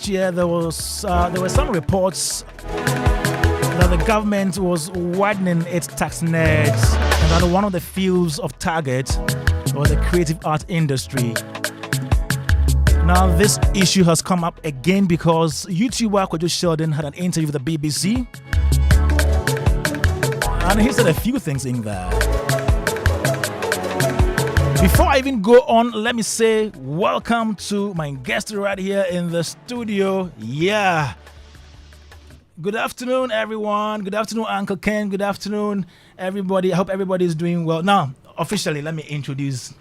year, there were some reports that the government was widening its tax nets, and that one of the fields of target was the creative art industry. Now, this issue has come up again because YouTuber Kwame Sheldon had an interview with the BBC, and he said a few things in there. Before I even go on, let me say welcome to my guest right here in the studio. Yeah. Good afternoon, everyone. Good afternoon, Uncle Ken. Good afternoon, everybody. I hope everybody is doing well. Now, officially, let me introduce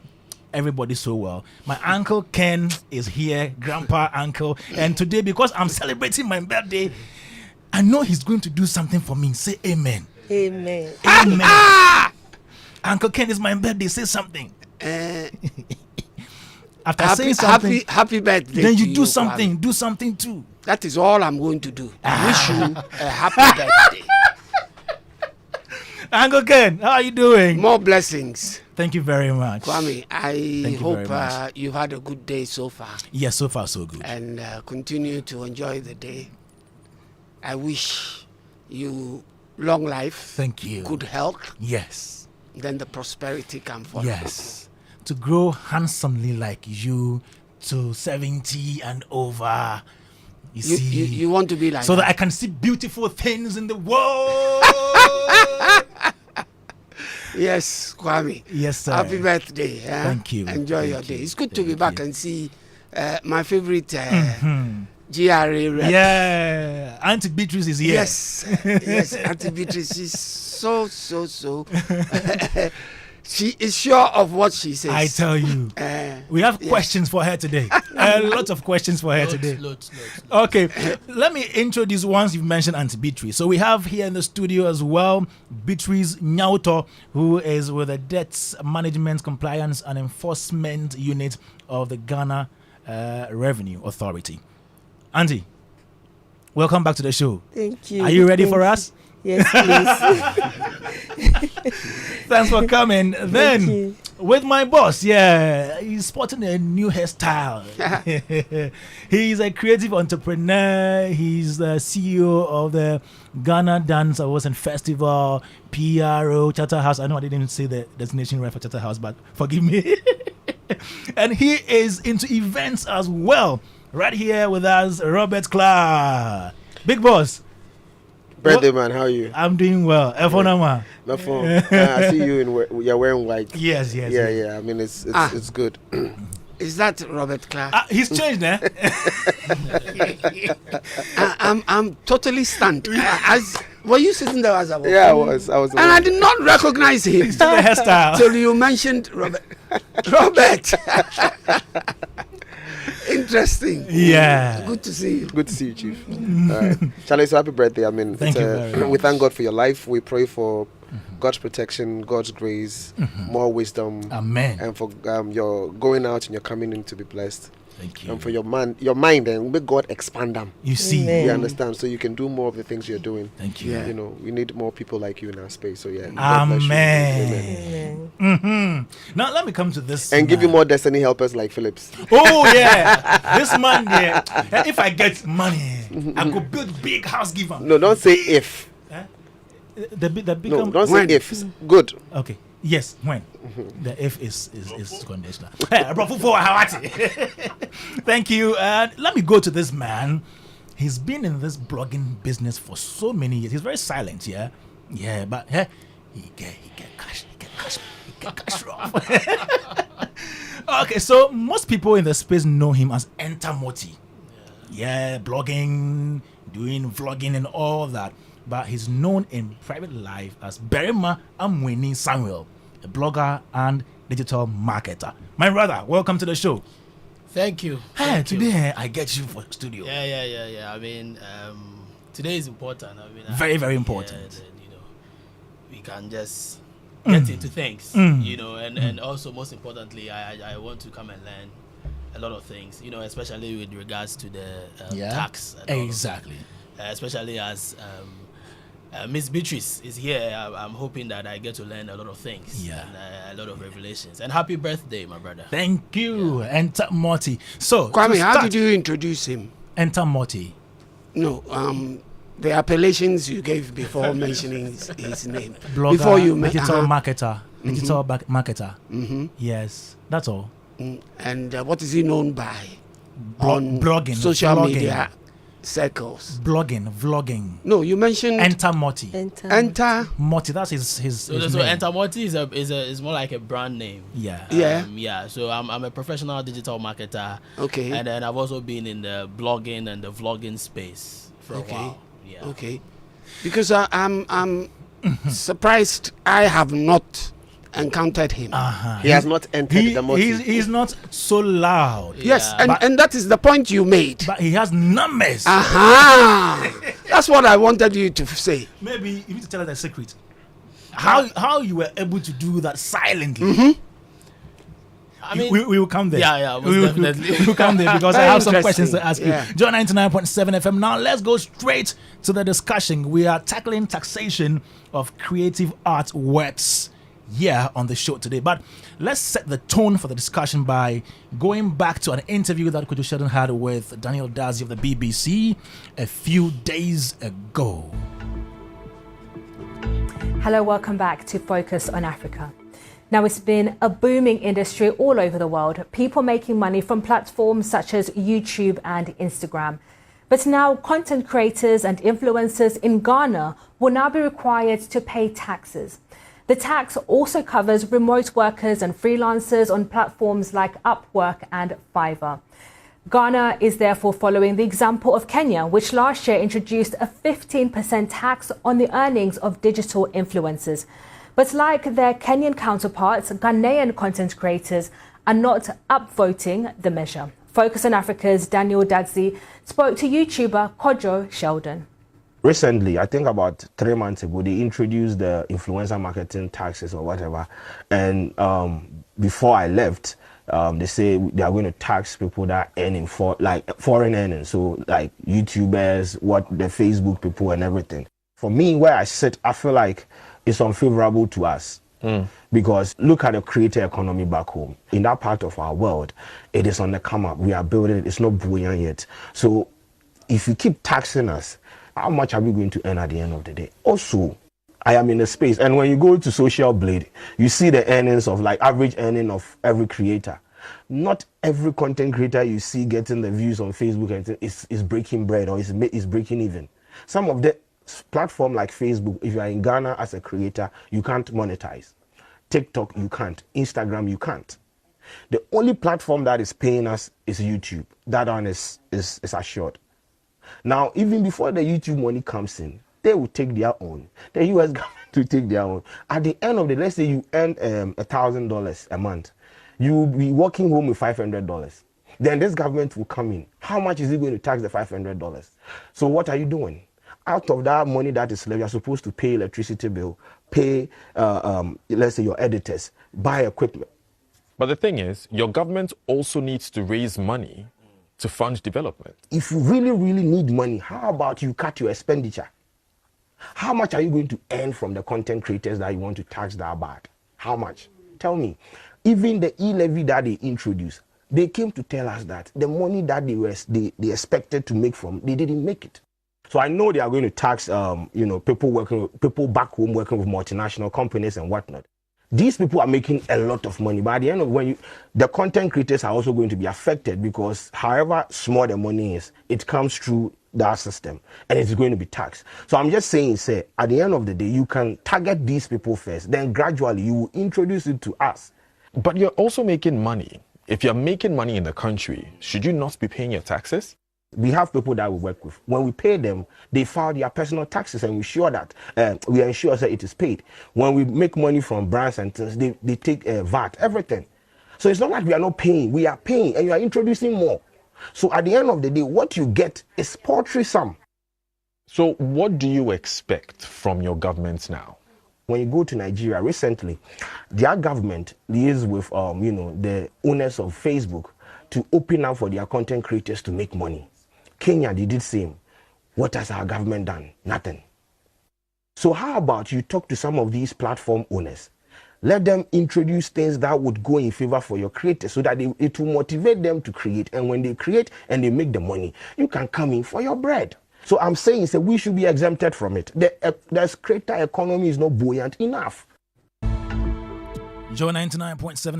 everybody so well. My Uncle Ken is here, Grandpa, Uncle. And today, because I'm celebrating my birthday, I know he's going to do something for me. Say amen. Amen. Amen. Uncle Ken, it's my birthday. Say something. After saying something, happy birthday. Then you do something. Do something too. That is all I'm going to do. Wish you a happy birthday. Uncle Ken, how are you doing? More blessings. Thank you very much. Kwame, I hope you've had a good day so far. Yes, so far so good. And continue to enjoy the day. I wish you long life. Thank you. Good health. Yes. Then the prosperity can follow. Yes. To grow handsomely like you to 70 and over. You want to be like so that I can see beautiful things in the world. Yes, Kwame. Yes, sir. Happy birthday. Thank you. Enjoy your day. It's good to be back and see my favorite GRA rep. Yeah. Auntie Beatrice is here. Yes. Yes, Auntie Beatrice is so. She is sure of what she says. I tell you. We have questions for her today. A lot of questions for her today. Lots. Okay, let me introduce ones you've mentioned, Auntie Beatrice. So we have here in the studio as well, Beatrice Nyauto, who is with the Debts Management, Compliance and Enforcement Unit of the Ghana Revenue Authority. Auntie, welcome back to the show. Thank you. Are you ready for us? Yes, please. Thanks for coming. Then, with my boss, he's sporting a new hairstyle. He's a creative entrepreneur. He's the CEO of the Ghana Dance Awards and Festival, PRO, Charterhouse. I know I didn't say the destination right for Charterhouse, but forgive me. And he is into events as well. Right here with us, Robert Clark. Big boss. Birthday man, how are you? I'm doing well. My phone. I see you you're wearing white. Yes. Yeah. I mean, it's good. Is that Robert Clark? He's changed, eh? I'm totally stunned. Were you sitting there as I was? Yeah, I was. And I did not recognize him. It's still the hairstyle. Till you mentioned Robert. Robert. Interesting. Yeah. Good to see you. Good to see you, Chief. Charlie, so happy birthday. I mean, thank you very much. We thank God for your life. We pray for God's protection, God's grace, more wisdom. Amen. And for your going out and your coming in to be blessed. Thank you. And for your mind, and may God expand them. You see. Amen. You understand? So you can do more of the things you're doing. Thank you. Yeah. You know, we need more people like you in our space. So yeah. God bless you. Amen. Amen. Now let me come to this. And give you more destiny helpers like Phillips. Oh yeah. This man there. If I get money, I could build big house, give him. No, don't say if. The big. No, don't say when? if. It's good. Okay. Yes, when the if is conditional. Hey, bro, thank you. Let me go to this man. He's been in this blogging business for so many years. He's very silent, yeah, but he get cash rough. Okay, so most people in the space know him as Enter Moti. Yeah, blogging, doing vlogging and all that. But he's known in private life as Berima Amweni Samuel, a blogger and digital marketer. My brother, welcome to the show. Thank you. Hey, today I get you for studio. Yeah. I mean, today is important. I mean, very, very important. We can just get into things, and also most importantly, I want to come and learn a lot of things, especially with regards to the tax. And exactly. Especially as Miss Beatrice is here, I'm hoping that I get to learn a lot of things, and a lot of revelations. And happy birthday, my brother. Thank you, Enter Morty. So, Kwame, how did you introduce him? Enter Moti. No, the appellations you gave before mentioning his name. Blogger, before you digital marketer. Digital marketer. Yes, that's all. And what is he known by? Blogging. Social media circles. Vlogging. No, you mentioned Enter Moti. Enter Moti. That's his So name. Enter Moti is more like a brand name. Yeah. Yeah. So I'm a professional digital marketer. Okay. And then I've also been in the blogging and the vlogging space for a Okay. while. Yeah. Okay. Because I'm surprised I have not encountered him. He has not entered the Moti. He's not so loud. Yes, Yeah. and that is the point you made. But he has numbers. That's what I wanted you to say. Maybe you need to tell us a secret. How you were able to do that silently? I mean, we will come there. Yeah, most definitely. We will come there because I Very have some questions to interesting. ask you. John 99.7 FM. Now let's go straight to the discussion. We are tackling taxation of creative art works here on the show today. But let's set the tone for the discussion by going back to an interview that Kojo Sheldon had with Daniel Dadzie of the BBC a few days ago. Hello, welcome back to Focus on Africa. Now, it's been a booming industry all over the world, people making money from platforms such as YouTube and Instagram. But now content creators and influencers in Ghana will now be required to pay taxes. The tax also covers remote workers and freelancers on platforms like Upwork and Fiverr. Ghana is therefore following the example of Kenya, which last year introduced a 15% tax on the earnings of digital influencers. But like their Kenyan counterparts, Ghanaian content creators are not upvoting the measure. Focus on Africa's Daniel Dadzie spoke to YouTuber Kojo Sheldon. Recently, I think about 3 months ago, they introduced the influencer marketing taxes or whatever. And before I left, they say they are going to tax people that are earning foreign earnings. So like YouTubers, the Facebook people and everything. For me, where I sit, I feel like it's unfavorable to us. Because look at the creator economy back home. In that part of our world, it is on the come up. We are building it. It's not buoyant yet. So if you keep taxing us, how much are we going to earn at the end of the day? Also, I am in a space, and when you go to Social Blade, you see the earnings of average earning of every creator. Not every content creator you see getting the views on Facebook and is breaking bread or is breaking even. Some of the platform like Facebook, if you are in Ghana as a creator, you can't monetize. TikTok, you can't. Instagram, you can't. The only platform that is paying us is YouTube. That one is assured. Now, even before the YouTube money comes in, they will take their own. The US government will take their own. At the end of the day, let's say you earn $1,000 a month. You will be walking home with $500. Then this government will come in. How much is it going to tax the $500? So what are you doing? Out of that money that is left, you're supposed to pay electricity bill, pay, let's say, your editors, buy equipment. But the thing is, your government also needs to raise money to fund development. If you really, really need money, how about you cut your expenditure? How much are you going to earn from the content creators that you want to tax that bad? How much? Tell me. Even the e-levy that they introduced, they came to tell us that the money that they expected to make from, they didn't make it. So I know they are going to tax, people back home working with multinational companies and whatnot. These people are making a lot of money, but at the end of the content creators are also going to be affected because however small the money is, it comes through that system and it's going to be taxed. So I'm just saying, at the end of the day, you can target these people first, then gradually you will introduce it to us. But you're also making money. If you're making money in the country, should you not be paying your taxes? We have people that we work with. When we pay them, they file their personal taxes and we ensure that it is paid. When we make money from brands and things, they take VAT, everything. So it's not like we are not paying. We are paying and you are introducing more. So at the end of the day, what you get is paltry sum. So what do you expect from your government now? When you go to Nigeria recently, their government liaised with the owners of Facebook to open up for their content creators to make money. Kenya, they did same. What has our government done? Nothing. So how about you talk to some of these platform owners? Let them introduce things that would go in favor for your creators so that it will motivate them to create. And when they create and they make the money, you can come in for your bread. So I'm saying we should be exempted from it. The creator economy is not buoyant enough. Joe 99.7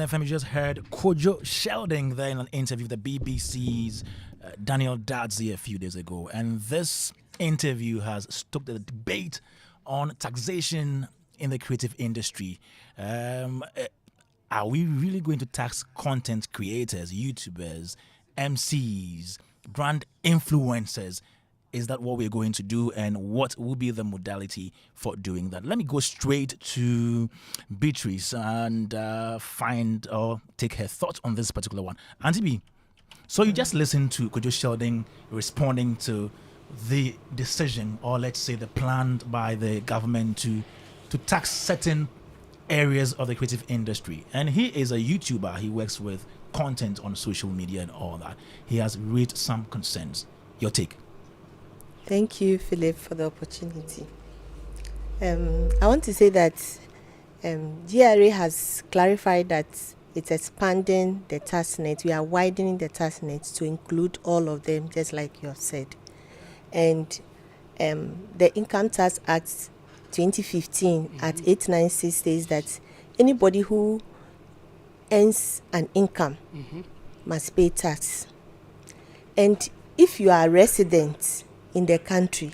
FM, you just heard Kojo Sheldon there in an interview with the BBC's Daniel Dadzie a few days ago. And this interview has stoked the debate on taxation in the creative industry. Are we really going to tax content creators, YouTubers, MCs, brand influencers? Is that what we're going to do, and what will be the modality for doing that? Let me go straight to Beatrice and find or take her thoughts on this particular one. Auntie B, so you just listened to Kojo Sheldon responding to the decision, or let's say the plan by the government to tax certain areas of the creative industry. And he is a YouTuber. He works with content on social media and all that. He has raised some concerns. Your take? Thank you, Philip, for the opportunity. I want to say that GRA has clarified that it's expanding the tax net. We are widening the tax net to include all of them, just like you have said. And the Income Tax Act 2015 at 896 says that anybody who earns an income must pay tax. And if you are a resident in the country,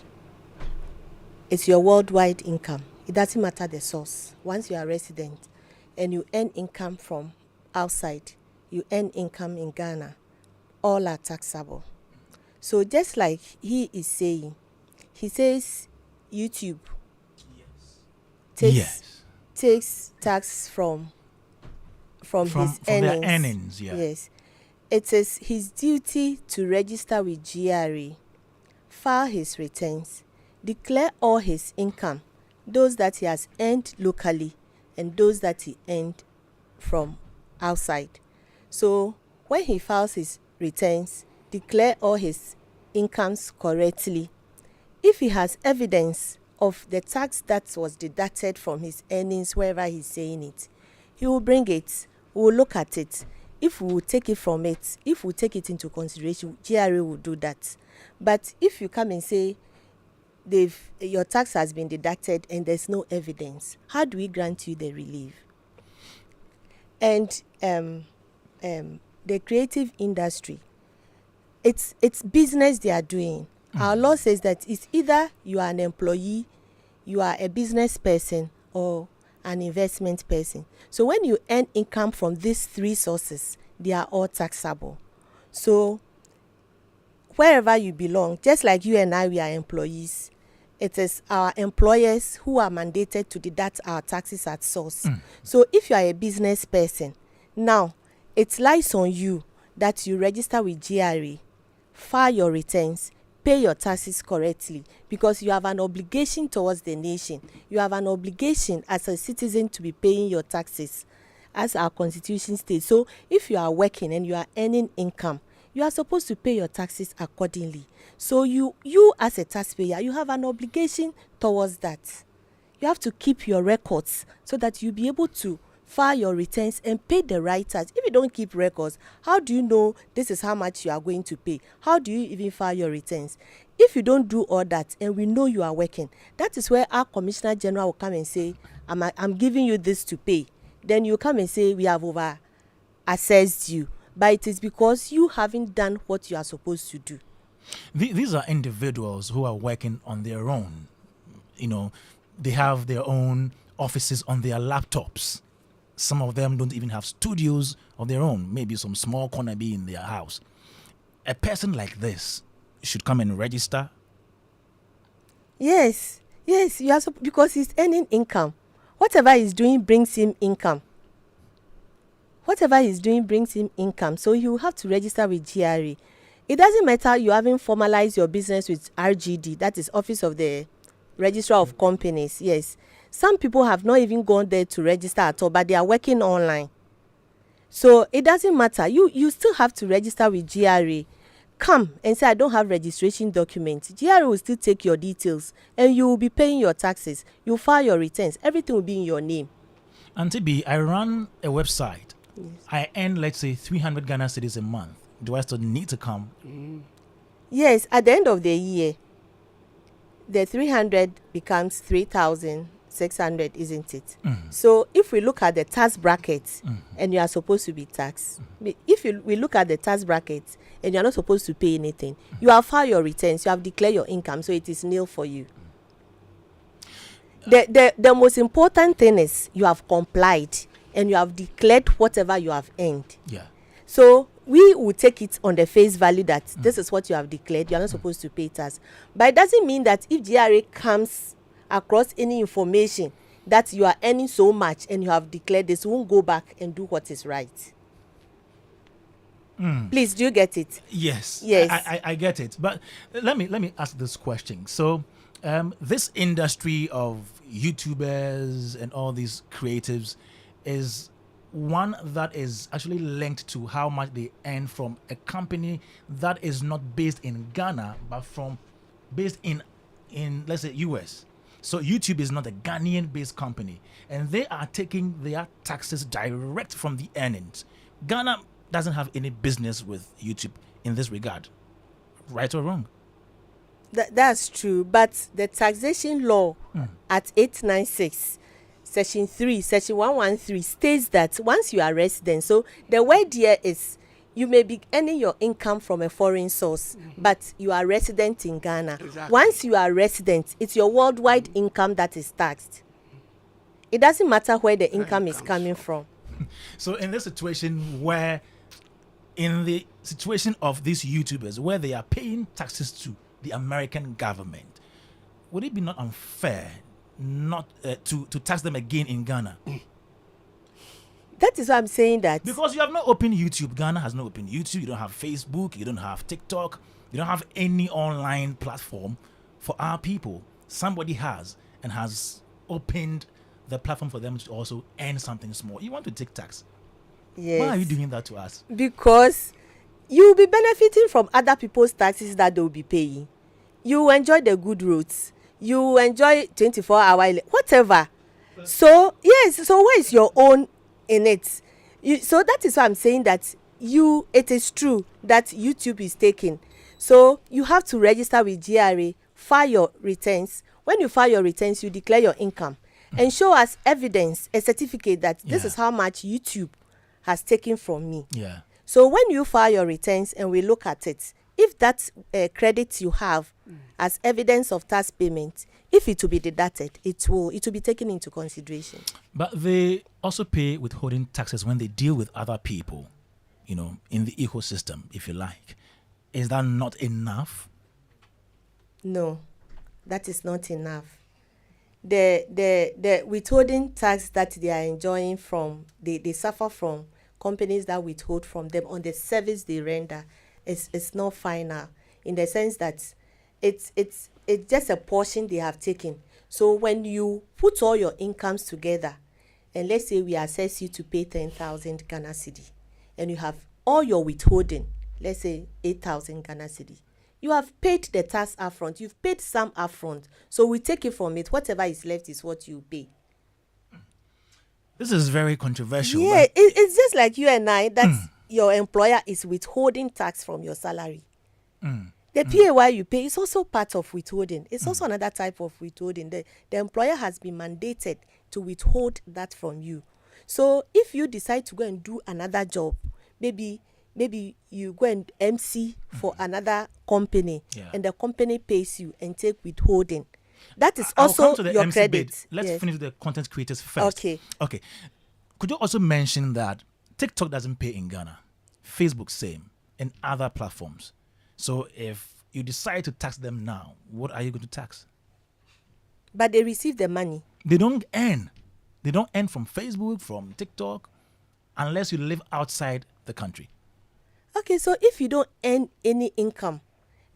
it's your worldwide income. It doesn't matter the source. Once you are a resident and you earn income from outside, you earn income in Ghana, all are taxable. So just like he is saying, he says YouTube takes tax from his earnings. Their earnings, yeah. Yes. It is his duty to register with GRA, file his returns, declare all his income, those that he has earned locally and those that he earned from outside. So when he files his returns, declare all his incomes correctly. If he has evidence of the tax that was deducted from his earnings, wherever he's saying it, he will bring it. We will look at it. If we will take it from it, if we take it into consideration, GRA will do that. But if you come and say your tax has been deducted and there's no evidence, how do we grant you the relief? And the creative industry, it's business they are doing. Our law says that it's either you are an employee, you are a business person, or an investment person. So when you earn income from these three sources, they are all taxable. So wherever you belong, just like you and I, we are employees, it is our employers who are mandated to deduct our taxes at source. So if you are a business person, now it lies on you that you register with GRA, file your returns, pay your taxes correctly, because you have an obligation towards the nation. You have an obligation as a citizen to be paying your taxes, as our constitution states. So if you are working and you are earning income, you are supposed to pay your taxes accordingly. So you as a taxpayer, you have an obligation towards that. You have to keep your records so that you'll be able to file your returns and pay the right tax. If you don't keep records, how do you know this is how much you are going to pay? How do you even file your returns? If you don't do all that and we know you are working, that is where our Commissioner General will come and say, I'm giving you this to pay. Then you come and say, we have over assessed you. But it is because you haven't done what you are supposed to do. These are individuals who are working on their own. You know, they have their own offices on their laptops. Some of them don't even have studios of their own. Maybe some small corner be in their house. A person like this should come and register. Yes, you are because he's earning income. Whatever he's doing brings him income. Whatever he's doing brings him income. So you have to register with GRA. It doesn't matter you haven't formalized your business with RGD, that is Office of the Registrar of Companies. Yes. Some people have not even gone there to register at all, but they are working online. So it doesn't matter. You still have to register with GRA. Come and say, I don't have registration documents. GRA will still take your details and you will be paying your taxes. You file your returns. Everything will be in your name. Auntie B, I run a website. Yes. I earn, let's say, 300 Ghana cedis a month. Do I still need to come? Yes, at the end of the year, the 300 becomes 3,600, isn't it? So if we look at the tax brackets and you are supposed to be taxed, if we look at the tax brackets and you are not supposed to pay anything, you have filed your returns, you have declared your income, so it is nil for you. The most important thing is you have complied and you have declared whatever you have earned. Yeah. So we will take it on the face value that this is what you have declared. You are not supposed to pay tax. But it doesn't mean that if GRA comes across any information that you are earning so much and you have declared this, won't go back and do what is right. Please, do you get it? Yes. Yes. I get it. But let me ask this question. So this industry of YouTubers and all these creatives is one that is actually linked to how much they earn from a company that is not based in Ghana, but based in let's say US. So YouTube is not a Ghanaian-based company, and they are taking their taxes direct from the earnings. Ghana doesn't have any business with YouTube in this regard, right or wrong? That's true, but the taxation law at 896 Section 3, Section 113 states that once you are resident, so the word here is you may be earning your income from a foreign source, but you are resident in Ghana. Exactly. Once you are resident, it's your worldwide income that is taxed. It doesn't matter where the income is coming from. So in this situation in the situation of these YouTubers where they are paying taxes to the American government, would it be not unfair not to tax them again in Ghana? That is why I'm saying that. Because you have not opened YouTube. Ghana has not opened YouTube. You don't have Facebook. You don't have TikTok. You don't have any online platform for our people. Somebody has and has opened the platform for them to also earn something small. You want to take tax. Yes. Why are you doing that to us? Because you'll be benefiting from other people's taxes that they'll be paying. You enjoy the good roads. You enjoy 24-hour, whatever. So, yes, so where is your own in it? So that is why I'm saying that it is true that YouTube is taking. So you have to register with GRA, file your returns. When you file your returns, you declare your income and show us evidence, a certificate that this is how much YouTube has taken from me. Yeah. So when you file your returns and we look at it, if that credit you have as evidence of tax payment, if it will be deducted, it will be taken into consideration. But they also pay withholding taxes when they deal with other people, in the ecosystem, if you like. Is that not enough? No, that is not enough. The withholding tax that they are enjoying from, they suffer from companies that withhold from them on the service they render. It's not final in the sense that it's just a portion they have taken. So when you put all your incomes together, and let's say we assess you to pay 10,000 Ghana cedi, and you have all your withholding, let's say 8,000 Ghana cedi, you have paid the tax upfront. You've paid some upfront, so we take it from it. Whatever is left is what you pay. This is very controversial. Yeah, it's just like you and I that. Your employer is withholding tax from your salary. The PAY you pay is also part of withholding. It's also another type of withholding. The employer has been mandated to withhold that from you. So if you decide to go and do another job, maybe you go and MC for another company, and the company pays you and take withholding. That is also your MC credit. Bit. Let's finish the content creators first. Okay. Could you also mention that TikTok doesn't pay in Ghana, Facebook same, and other platforms. So if you decide to tax them now, what are you going to tax? But they receive the money. They don't earn. They don't earn from Facebook, from TikTok, unless you live outside the country. Okay, so if you don't earn any income,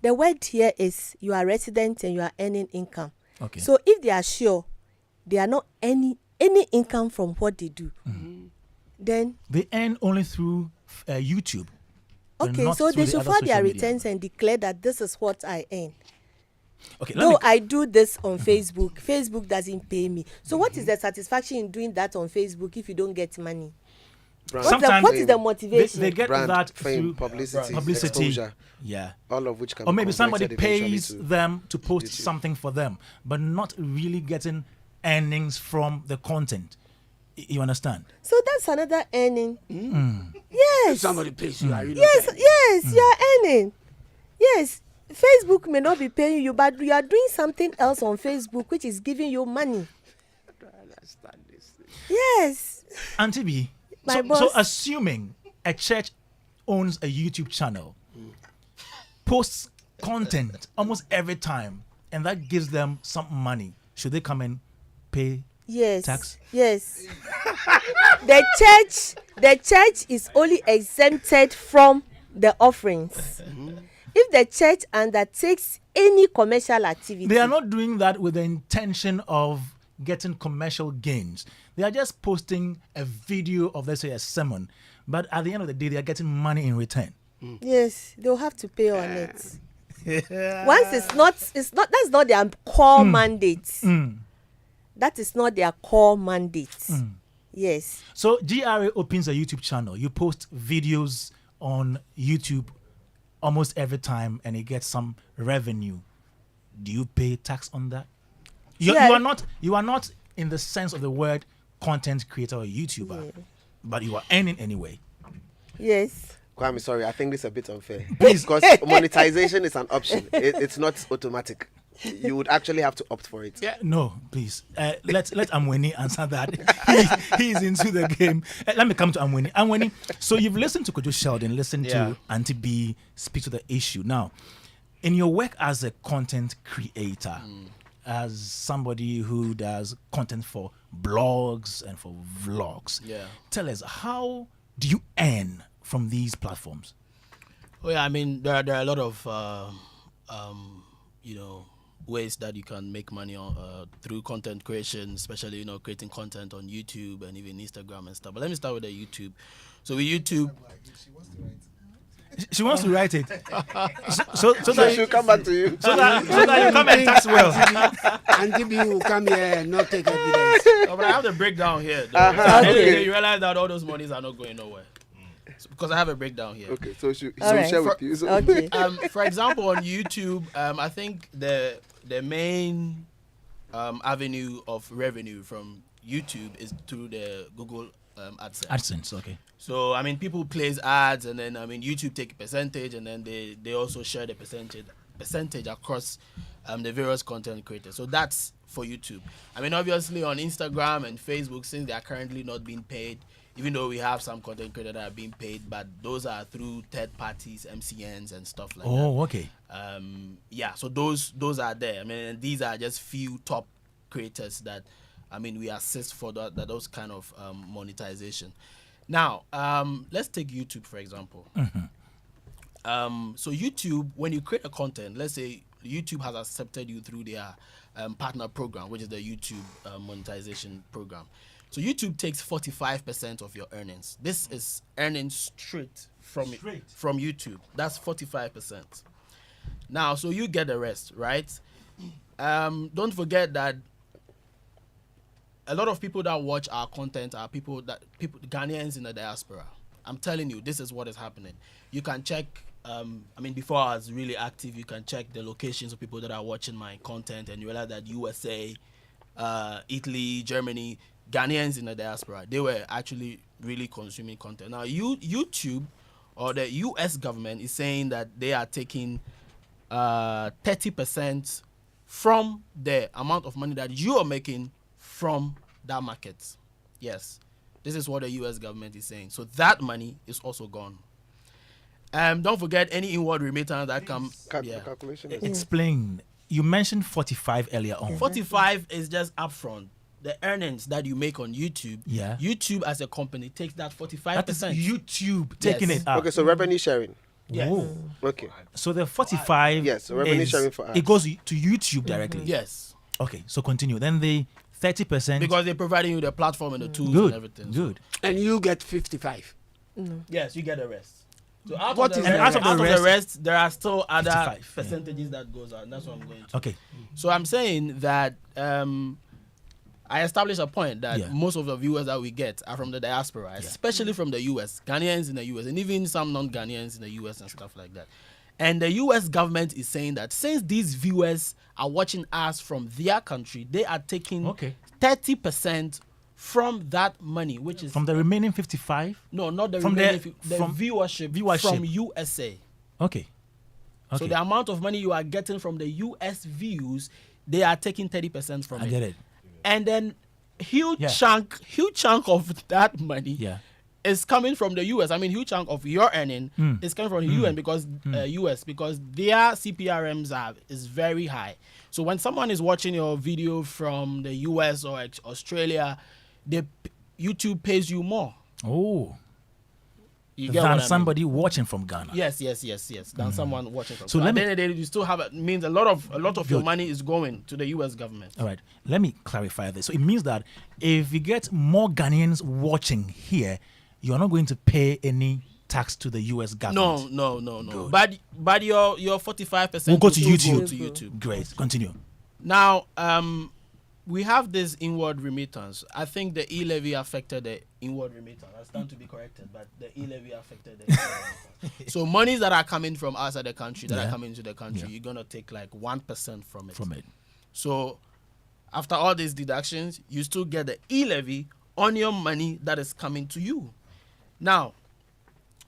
the word here is you are resident and you are earning income. Okay. So if they are sure they are not earning any income from what they do, then they earn only through YouTube. Okay, so they should file their returns and declare that this is what I earn. Okay, Though I do this on Facebook, Facebook doesn't pay me. So what is the satisfaction in doing that on Facebook if you don't get money? What is the motivation? They get Brand, that fame, through publicity, exposure, yeah, all of which can or be maybe somebody converted eventually pays to them to post YouTube. something for them, but not really getting earnings from the content. You understand? So that's another earning. Yes. Somebody pays you. Are you not Yes, paying? yes, you are earning. Yes, Facebook may not be paying you, but you are doing something else on Facebook which is giving you money. Yes. Auntie B, My so boss. assuming a church owns a YouTube channel, posts content almost every time, and that gives them some money, should they come and pay Yes. tax? Yes. the church is only exempted from the offerings. If the church undertakes any commercial activity, They are not doing that with the intention of getting commercial gains. They are just posting a video of, let's say, a sermon, but at the end of the day, they are getting money in return. yes, they'll have to pay on it. Once it's not that's not their core mandate. That is not their core mandate. Yes. So GRA opens a YouTube channel. You post videos on YouTube almost every time, and it gets some revenue. Do you pay tax on that? You are not in the sense of the word content creator or YouTuber, but you are earning anyway. Yes. Kwame, sorry, I think this is a bit unfair. Because monetization is an option. It's not automatic. You would actually have to opt for it. Yeah, no, please. Let Amweni answer that. He's into the game. Let me come to Amweni. Amweni, so you've listened to Kojo Sheldon, listened to Auntie B speak to the issue. Now, in your work as a content creator, as somebody who does content for blogs and for vlogs, tell us, how do you earn from these platforms? Oh yeah, I mean there are a lot of ways that you can make money on through content creation, especially creating content on YouTube and even Instagram and stuff. But let me start with the YouTube. So with YouTube, she wants to write it. so that she'll come back to you. So that you come and tax well. Auntie B will come here and not take evidence. No, but I have the breakdown here. Okay. You realize that all those monies are not going nowhere. Because I have a breakdown here. Okay, so she'll right. share with you. So Okay. For example, on YouTube, I think the main avenue of revenue from YouTube is through the Google AdSense. AdSense, okay. So I mean, people place ads, and then YouTube take a percentage, and then they also share the percentage across the various content creators. So that's for YouTube. I mean, obviously on Instagram and Facebook, since they are currently not being paid, even though we have some content creators that are being paid, but those are through third parties, MCNs and stuff like that. Oh, okay. So those are there. I mean, and these are just few top creators that, I mean, we assist for those kind of monetization. Now, let's take YouTube for example. So YouTube, when you create a content, let's say YouTube has accepted you through their partner program, which is the YouTube monetization program. So YouTube takes 45% of your earnings. This is earnings straight from YouTube. That's 45%. Now, so you get the rest, right? Don't forget that a lot of people that watch our content are people Ghanaians in the diaspora. I'm telling you, this is what is happening. You can check. Before I was really active, you can check the locations of people that are watching my content, and you realize that USA, Italy, Germany, Ghanaians in the diaspora, they were actually really consuming content. Now, YouTube or the US government is saying that they are taking 30% from the amount of money that you are making from that market. Yes, this is what the US government is saying. So that money is also gone. Don't forget any inward remittance that comes. Calculation. Explain. You mentioned 45 earlier on. 45 is just upfront. The earnings that you make on YouTube, YouTube as a company takes that 45%. That is YouTube taking it up. Okay, so revenue sharing. Yes. Oh. Okay. So the 45 Yes, so revenue sharing for ads. it goes to YouTube directly. Yes. Okay, so continue. Then the 30%. Because they're providing you the platform and the tools Good. and everything. Good. And you get 55. Yes, you get the rest. So out What of is the the rest, rest? out of the rest, there are still other 55, percentages that goes out. And that's what I'm going to. Okay. So I'm saying that I established a point that Yeah. most of the viewers that we get are from the diaspora, especially from the US, Ghanaians in the US, and even some non-Ghanaians in the US and stuff like that. And the US government is saying that since these viewers are watching us from their country, they are taking 30% from that money, which is From the remaining 55? no, not the from remaining the- the from viewership from USA. Okay. So the amount of money you are getting from the US views, they are taking 30% from I it. get it. And then huge Yeah. chunk of that money Yeah. is coming from the US. I mean, huge chunk of your earning is coming from the US because their CPRMs is very high. So when someone is watching your video from the US or Australia, YouTube pays you more. Oh. You get what I Than mean? somebody watching from Ghana. Yes. Than someone watching from. So So let at the me- end of the day, you still have means a lot of your Good. money is going to the US government. All right. Let me clarify this. So it means that if you get more Ghanaians watching here, you are not going to pay any tax to the US government. No. Good. But your 45% We'll go to still YouTube. go to YouTube. Great. Continue. Now, we have this inward remittance. I think the e-levy affected the inward remittance. I stand to be corrected, but the e-levy affected the inward remittance. So monies that are coming from outside the country, that are coming into the country, you're going to take like 1% from it. So after all these deductions, you still get the e-levy on your money that is coming to you. Now,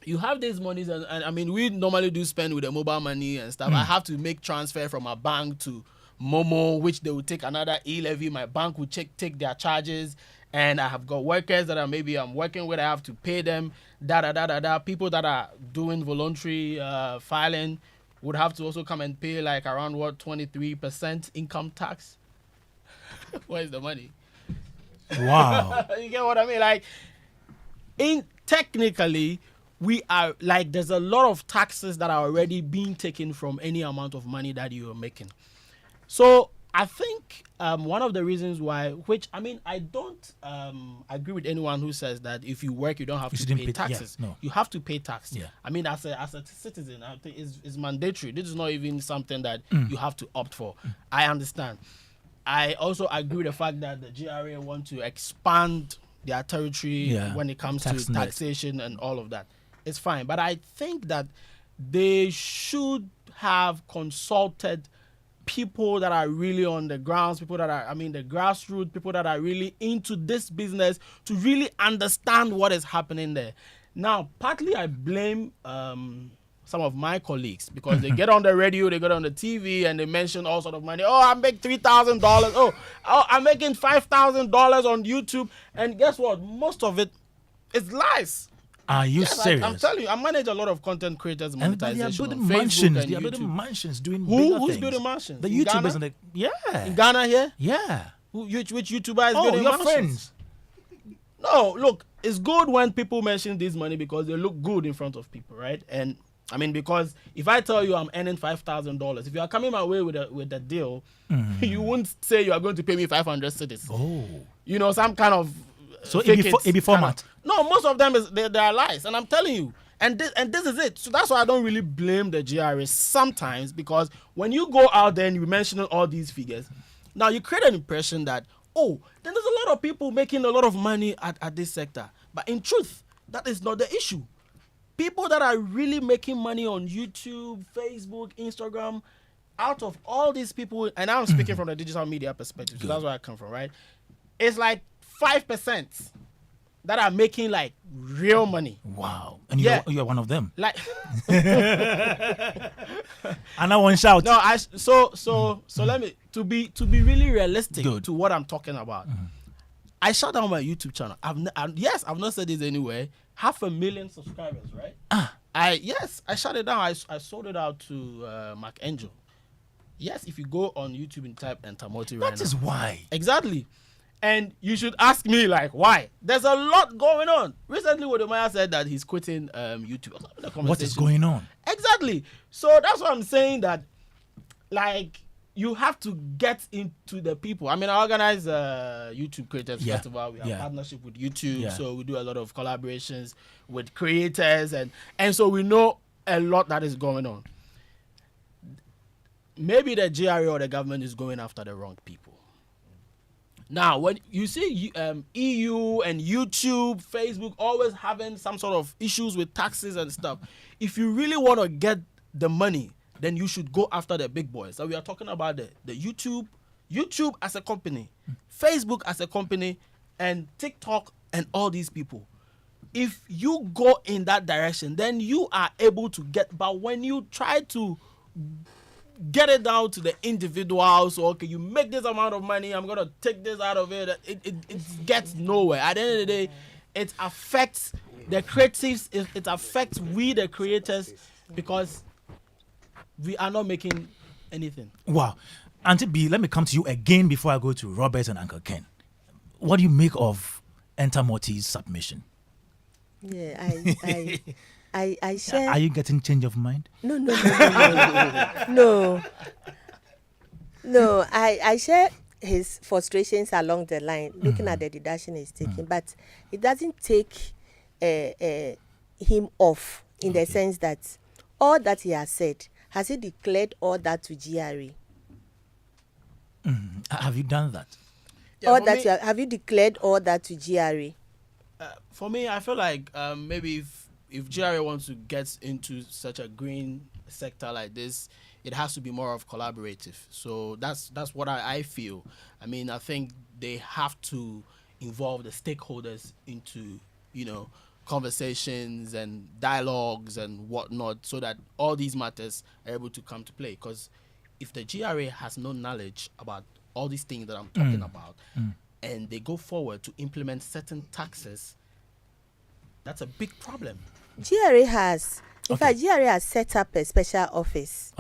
you have these monies, and I mean, we normally do spend with the mobile money and stuff. I have to make transfer from a bank to Momo, which they will take another e-levy. My bank will take their charges, and I have got workers that I'm working with. I have to pay them. People that are doing voluntary filing would have to also come and pay like around 23% income tax. Where's the money? Wow. You get what I mean? Like, technically, we are like, there's a lot of taxes that are already being taken from any amount of money that you are making. So I think one of the reasons why, which I mean, I don't agree with anyone who says that if you work, you don't have to shouldn't pay pay- taxes. yeah, no. You have to pay tax. Yeah. I mean, as a citizen, I think it's mandatory. This is not even something that you have to opt for. I understand. I also agree with the fact that the GRA want to expand their territory when it comes Tax to net. taxation and all of that. It's fine. But I think that they should have consulted people that are really on the grounds, people that are, I mean, the grassroots, people that are really into this business to really understand what is happening there. Now, partly I blame some of my colleagues because they get on the radio, they get on the TV, and they mention all sort of money. Oh, I make $3,000. Oh, I'm making $5,000 on YouTube. And guess what? Most of it is lies. Are you Yes, serious? I'm telling you, I manage a lot of content creators And they are monetization building on Facebook mansions. and They are building YouTube. mansions doing Who's bigger things. building mansions? The In YouTubers Ghana? and the In Ghana here? yeah. Which YouTuber is Oh, building your mansions? friends. No, look, it's good when people mention this money because they look good in front of people, right? And I mean, because if I tell you I'm earning $5,000, if you are coming my way with a deal, you won't say you are going to pay me 500 cedis. Oh. You know, some kind of So fake it be format. No, most of them they are lies, and I'm telling you. And this is it. So that's why I don't really blame the GRA sometimes, because when you go out there and you mention all these figures, now you create an impression that, oh, then there's a lot of people making a lot of money at this sector. But in truth, that is not the issue. People that are really making money on YouTube, Facebook, Instagram, out of all these people, and I'm speaking from the digital media perspective, so that's where I come from, right? It's like 5% that are making like real money. Wow. And Yeah. you're one of them. Like And I want shout. no, so let me to be really realistic Good. to what I'm talking about. I shut down my YouTube channel. I've not said this anywhere. 500,000 subscribers, right? I shut it down. I sold it out to Mark Angel. Yes, if you go on YouTube and type Entamoti right now. That is why. Exactly. And you should ask me, like, why? There's a lot going on. Recently, Wodemaya said that he's quitting YouTube. What is going on? Exactly. So that's what I'm saying, that, like, you have to get into the people. I mean, I organize YouTube Creators Festival. We have partnership with YouTube, so we do a lot of collaborations with creators, and so we know a lot that is going on. Maybe the GRA or the government is going after the wrong people. Now, when you see EU and YouTube, Facebook always having some sort of issues with taxes and stuff, if you really want to get the money, then you should go after the big boys. So we are talking about the YouTube as a company, Facebook as a company, and TikTok and all these people. If you go in that direction, then you are able to get. But when you try to get it down to the individuals, so, okay, you make this amount of money, I'm gonna take this out of it. It gets nowhere. At the end of the day, it affects the creatives. It affects we the creators because we are not making anything. Wow. Auntie B, let me come to you again before I go to Robert and Uncle Ken. What do you make of Enter Morty's submission? Yeah, I share. Are you getting change of mind? No. I share his frustrations along the line, looking at the deduction he's taking, but it doesn't take him off in the sense that all that he has said, has he declared all that to GRA? Have you done that? Yeah, have you declared all that to GRA? For me, I feel like maybe if GRA wants to get into such a green sector like this, it has to be more of collaborative. So that's what I feel. I mean, I think they have to involve the stakeholders into, conversations and dialogues and whatnot, so that all these matters are able to come to play. Because if the GRA has no knowledge about all these things that I'm talking about, and they go forward to implement certain taxes, that's a big problem. GRA has, in fact, GRA has set up a special office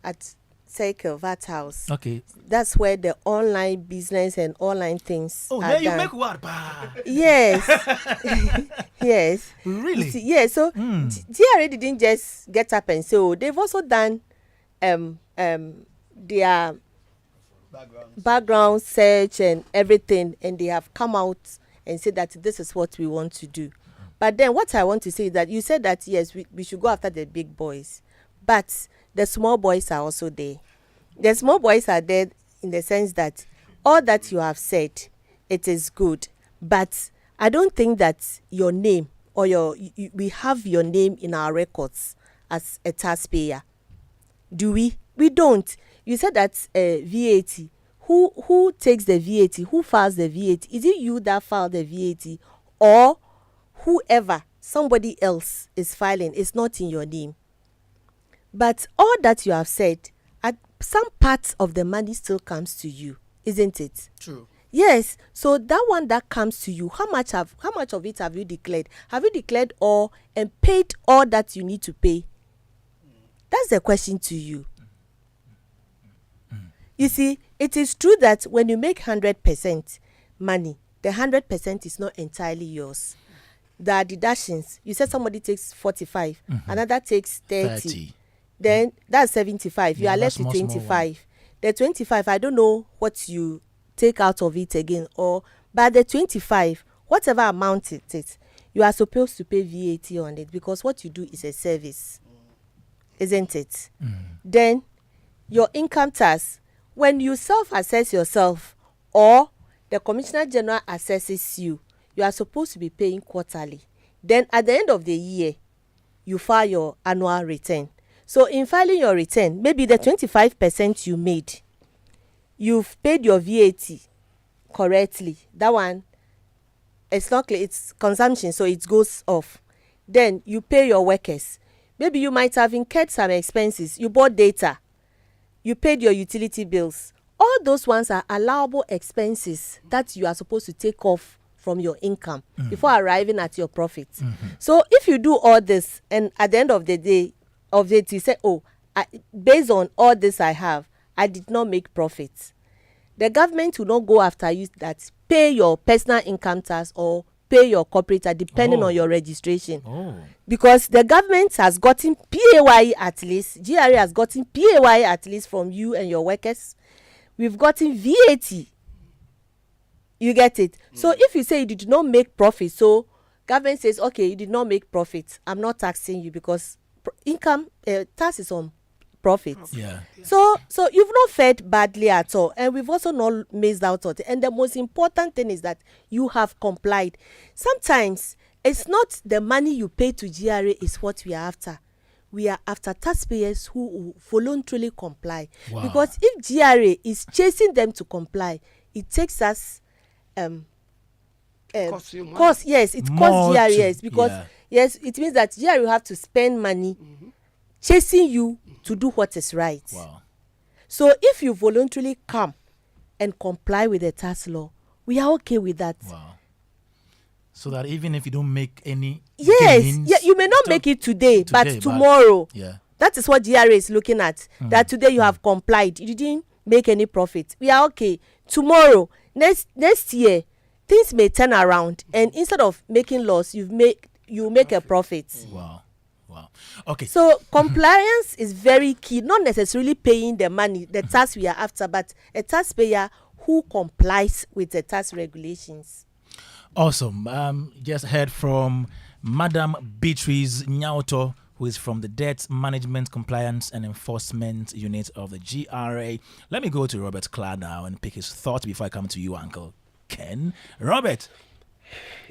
at Circle, VAT House. Okay. That's where the online business and online things are there you done. make what? Pa? Yes. Yes. Really? Yeah, so GRA didn't just get up and say, they've also done their background search and everything, and they have come out and said that this is what we want to do. But then what I want to say is that you said that, yes, we should go after the big boys, but the small boys are also there. The small boys are there in the sense that all that you have said, it is good, but I don't think that your name or we have your name in our records as a taxpayer. Do we? We don't. You said that VAT. Who takes the VAT? Who files the VAT? Is it you that filed the VAT, or whoever, somebody else is filing? It's not in your name. But all that you have said, some parts of the money still comes to you, isn't it? True. Yes. So that one that comes to you, how much of it have you declared? Have you declared all and paid all that you need to pay? That's the question to you. You see, it is true that when you make 100% money, the 100% is not entirely yours. There are deductions. You said somebody takes 45, another takes 30. Then that's 75. You are left with 25. The 25, I don't know what you take out of it again, but the 25, whatever amount it is, you are supposed to pay VAT on it, because what you do is a service, isn't it? Then your income tax, when you self-assess yourself or the Commissioner General assesses you, you are supposed to be paying quarterly. Then at the end of the year, you file your annual return. So in filing your return, maybe the 25% you made, you've paid your VAT correctly. That one, it's not clear, it's consumption, so it goes off. Then you pay your workers. Maybe you might have incurred some expenses. You bought data. You paid your utility bills. All those ones are allowable expenses that you are supposed to take off from your income before arriving at your profit. So if you do all this, and at the end of the day, you say, based on all this I did not make profits. The government will not go after you that pay your personal income tax or pay your corporator depending on your registration. Oh. Because the government has gotten PAYE at least, GRA has gotten PAYE at least from you and your workers. We've gotten VAT. You get it? So if you say you did not make profit, so government says, okay, you did not make profit, I'm not taxing you because income tax is on profit. Yeah. So you've not fared badly at all, and we've also not missed out on it. And the most important thing is that you have complied. Sometimes it's not the money you pay to GRA is what we are after. We are after taxpayers who voluntarily comply. Wow. Because if GRA is chasing them to comply, it takes us Costs you money. cost, yes, it More costs GRA, to- yes, because yeah. yes, it means that GRA will have to spend money chasing you to do what is right. Wow. So if you voluntarily come and comply with the tax law, we are okay with that. Wow. So that even if you don't make any Yes, gains, yeah, you may not make it today, but tomorrow. Yeah. That is what GRA is looking at. That today you have complied, you didn't make any profit. We are okay. Tomorrow, next year, things may turn around, and instead of making loss, you make a profit. Wow. Wow. Okay. So compliance is very key. Not necessarily paying the money, the tax we are after, but a taxpayer who complies with the tax regulations. Awesome. Just heard from Madam Beatrice Nyauto, who is from the Debt Management Compliance and Enforcement Unit of the GRA. Let me go to Robert Clark now and pick his thoughts before I come to you, Uncle Ken. Robert,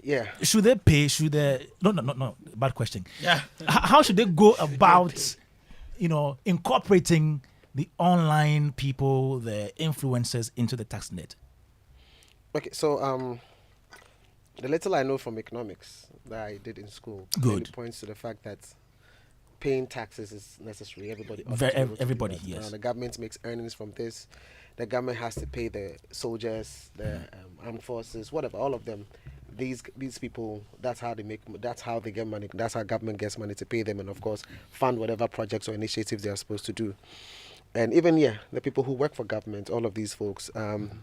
Yeah. should they pay? Should they? No. Bad question. Yeah. How should they go about, incorporating the online people, the influencers into the tax net? Okay, so the little I know from economics that I did in school Good. really points to the fact that paying taxes is necessary. Everybody, ought to Very- be able to do everybody, that. yes. The government makes earnings from this. The government has to pay the soldiers, the armed forces, whatever, all of them. These people, that's how they get money. That's how government gets money to pay them, and of course, fund whatever projects or initiatives they are supposed to do. And even the people who work for government, all of these folks,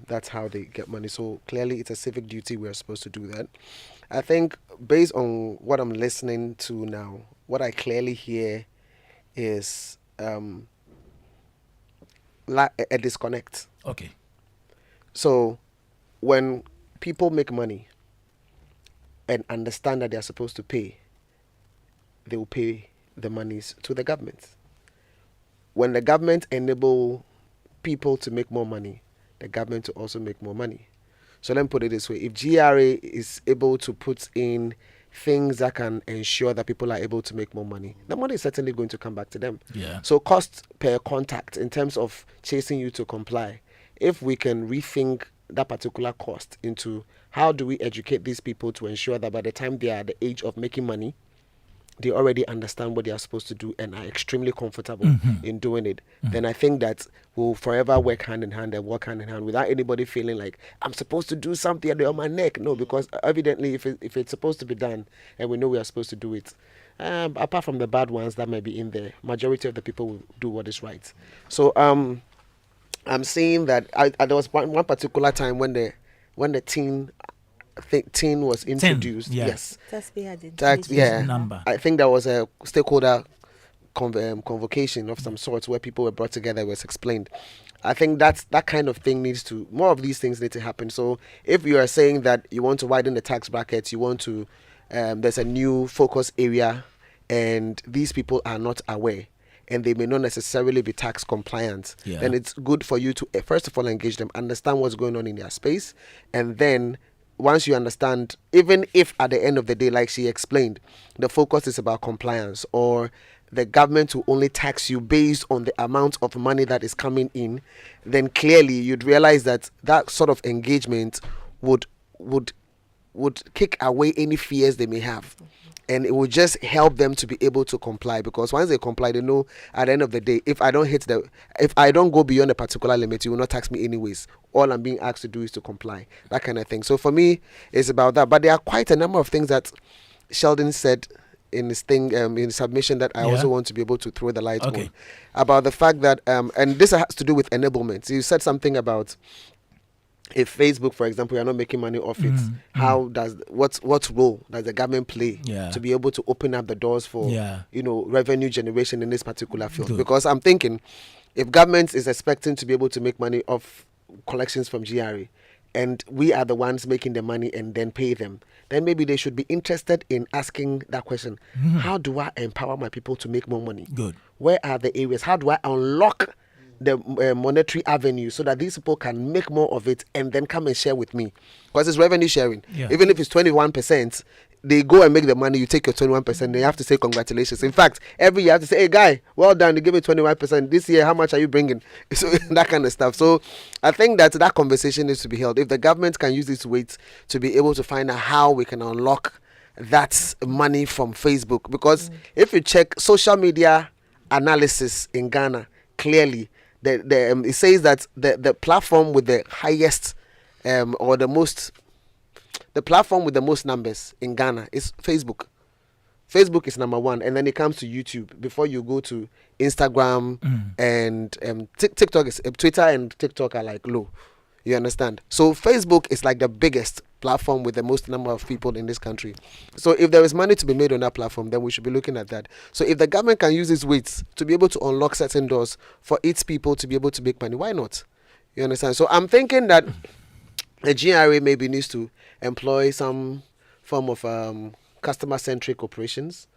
that's how they get money. So clearly, it's a civic duty. We're supposed to do that. I think based on what I'm listening to now, what I clearly hear is a disconnect. Okay. So when people make money and understand that they are supposed to pay, they will pay the monies to the government. When the government enable people to make more money, the government will also make more money. So let me put it this way. If GRA is able to put in things that can ensure that people are able to make more money, the money is certainly going to come back to them. Yeah. So cost per contact in terms of chasing you to comply, if we can rethink that particular cost into how do we educate these people to ensure that by the time they are at the age of making money, they already understand what they are supposed to do and are extremely comfortable in doing it, then I think that we'll forever work hand in hand and walk hand in hand without anybody feeling like I'm supposed to do something and they're on my neck. No, because evidently if it's supposed to be done and we know we are supposed to do it, apart from the bad ones that may be in there, majority of the people will do what is right. So I'm seeing that there was one particular time when the teen was introduced. yeah. Yes. Taxpayer Tax, yeah. Number. I think there was a stakeholder convocation of some sorts where people were brought together. It was explained. I think that kind of thing more of these things need to happen. So if you are saying that you want to widen the tax brackets, you want to, there's a new focus area, and these people are not aware, and they may not necessarily be tax compliant, then it's good for you to first of all engage them, understand what's going on in their space, and then once you understand, even if at the end of the day, like she explained, the focus is about compliance, or the government will only tax you based on the amount of money that is coming in, then clearly you'd realize that sort of engagement would kick away any fears they may have. And it will just help them to be able to comply, because once they comply, they know at the end of the day, if I don't go beyond a particular limit, you will not tax me anyways. All I'm being asked to do is to comply, that kind of thing. So for me, it's about that. But there are quite a number of things that Sheldon said in his thing, in his submission, that I also want to be able to throw the light on, about the fact that, and this has to do with enablement. You said something about if Facebook, for example, you're not making money off it, how does what role does the government play to be able to open up the doors for revenue generation in this particular field? Good. Because I'm thinking, if government is expecting to be able to make money off collections from GRA, and we are the ones making the money and then pay them, then maybe they should be interested in asking that question: how do I empower my people to make more money? Good. Where are the areas? How do I unlock the monetary avenue so that these people can make more of it and then come and share with me? Because it's revenue sharing. Even if it's 21%, they go and make the money, you take your 21%, they have to say congratulations. In fact, every year you have to say, hey guy, well done, you give me 21%. This year, how much are you bringing? So that kind of stuff. So I think that conversation needs to be held. If the government can use its weight to be able to find out how we can unlock that money from Facebook. Because if you check social media analysis in Ghana, clearly, it says that the platform with the highest the platform with the most numbers in Ghana is Facebook. Facebook is number one, and then it comes to YouTube before you go to Instagram and TikTok. Twitter and TikTok are like low. You understand? So Facebook is like the biggest platform with the most number of people in this country. So if there is money to be made on that platform, then we should be looking at that. So if the government can use its weights to be able to unlock certain doors for its people to be able to make money, why not? You understand? So I'm thinking that the GRA maybe needs to employ some form of customer-centric operations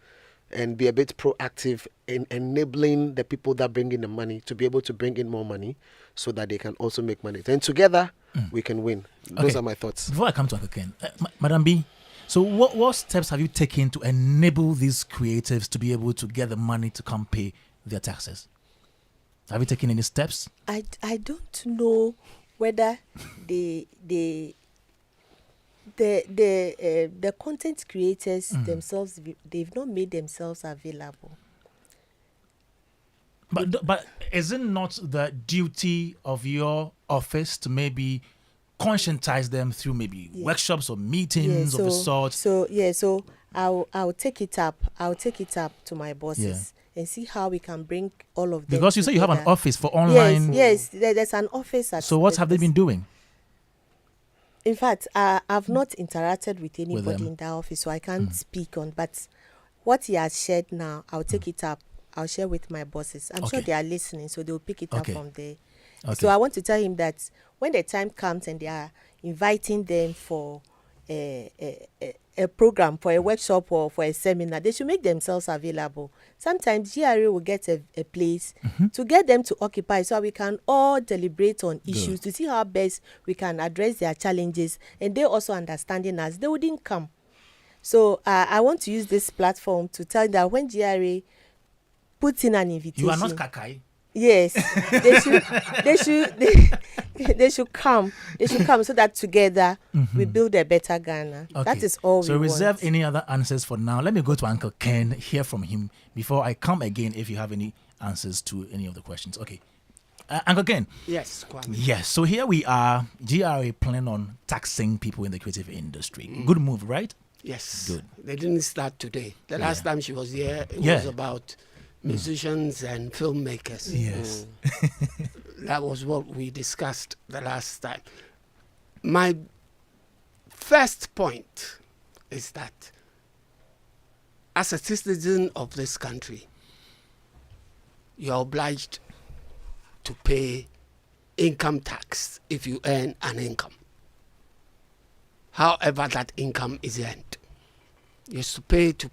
and be a bit proactive in enabling the people that bring in the money to be able to bring in more money so that they can also make money. Then together, we can win. Those are my thoughts. Before I come to Uncle Ken, Madam B, so what steps have you taken to enable these creatives to be able to get the money to come pay their taxes? Have you taken any steps? I don't know whether the content creators themselves, they've not made themselves available. But is it not the duty of your office to maybe conscientize them through maybe workshops or meetings of the sort? So I'll take it up. I'll take it up to my bosses and see how we can bring all of them. Because you say you have an office for online. Yes, there's an office. So what have they been doing? In fact, I've not interacted with anybody in that office, so I can't speak on. But what he has shared now, I'll take it up. I'll share with my bosses. I'm sure they are listening, so they'll pick it up from there. So I want to tell him that when the time comes and they are inviting them for a program, for a workshop or for a seminar, they should make themselves available. Sometimes GRA will get a place to get them to occupy so we can all deliberate on issues to see how best we can address their challenges, and they also understanding us. They wouldn't come. So I want to use this platform to tell them that when GRA puts in an invitation, you are not Kakai. Yes, they should come. They should come so that together we build a better Ghana. That is all we want. So reserve any other answers for now. Let me go to Uncle Ken, hear from him before I come again if you have any answers to any of the questions. Okay. Uncle Ken. Yes, Kwame. Yes. So here we are. GRA planning on taxing people in the creative industry. Good move, right? Yes. Good. They didn't start today. The last time she was here, it was about musicians and filmmakers. Yes. That was what we discussed the last time. My first point is that as a citizen of this country, you are obliged to pay income tax if you earn an income, however that income is earned. You're supposed to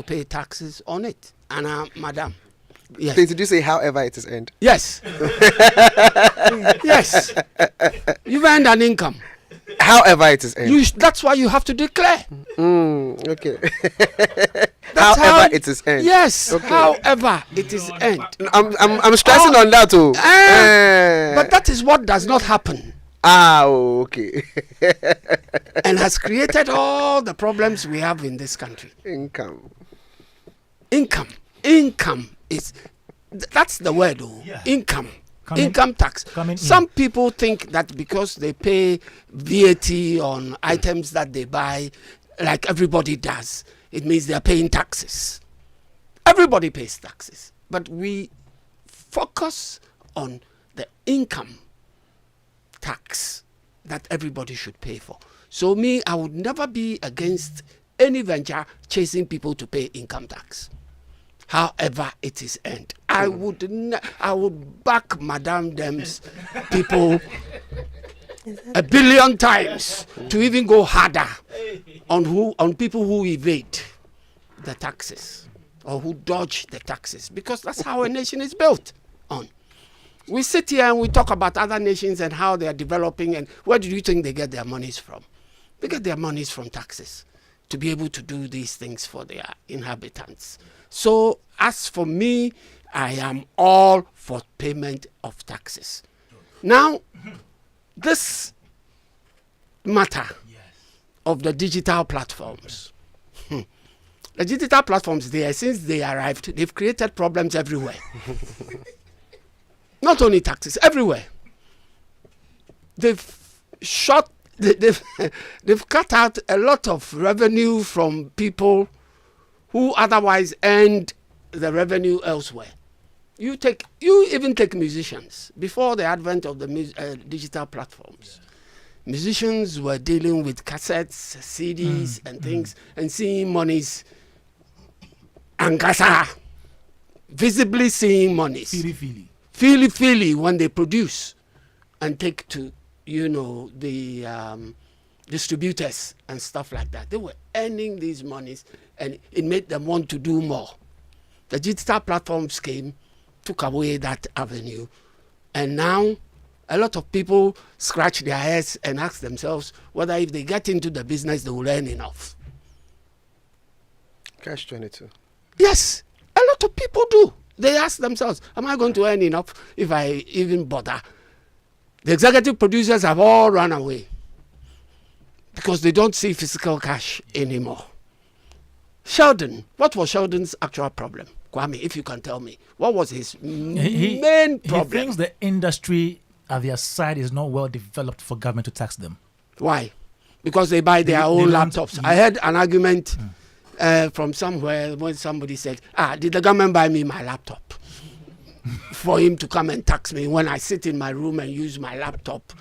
pay taxes on it. And madam, yes. Please, did you say however it is earned? Yes. Yes. You've earned an income. However it is earned. That's why you have to declare. Okay. However it is earned. Yes. Okay. However it is earned. I'm stressing on that too. But that is what does not happen. Okay. And has created all the problems we have in this country. Income is, that's the word. Income. Income tax. Some people think that because they pay VAT on items that they buy, like everybody does, it means they are paying taxes. Everybody pays taxes. But we focus on the income tax that everybody should pay for. So me, I would never be against any venture chasing people to pay income tax, however it is earned. I would back Madame Dem's people a billion times to even go harder on people who evade the taxes or who dodge the taxes, because that's how a nation is built on. We sit here and we talk about other nations and how they are developing, and where do you think they get their monies from? They get their monies from taxes to be able to do these things for their inhabitants. So as for me, I am all for payment of taxes. Now, this matter of the digital platforms. The digital platforms there, since they arrived, they've created problems everywhere. Not only taxes, everywhere. They've cut out a lot of revenue from people who otherwise earned the revenue elsewhere. You even take musicians. Before the advent of the digital platforms, musicians were dealing with cassettes, CDs, and things, and seeing monies, angasa, visibly seeing monies. Feely when they produce and take to, the distributors and stuff like that. They were earning these monies, and it made them want to do more. The digital platforms came, took away that avenue, and now a lot of people scratch their heads and ask themselves whether if they get into the business, they will earn enough. Cash 22. Yes, a lot of people do. They ask themselves, am I going to earn enough if I even bother? The executive producers have all run away because they don't see physical cash anymore. Sheldon, what was Sheldon's actual problem? Kwame, if you can tell me, what was his main problem? He thinks the industry at their side is not well developed for government to tax them. Why? Because they buy their own laptops. I heard an argument from somewhere when somebody said, did the government buy me my laptop for him to come and tax me when I sit in my room and use my laptop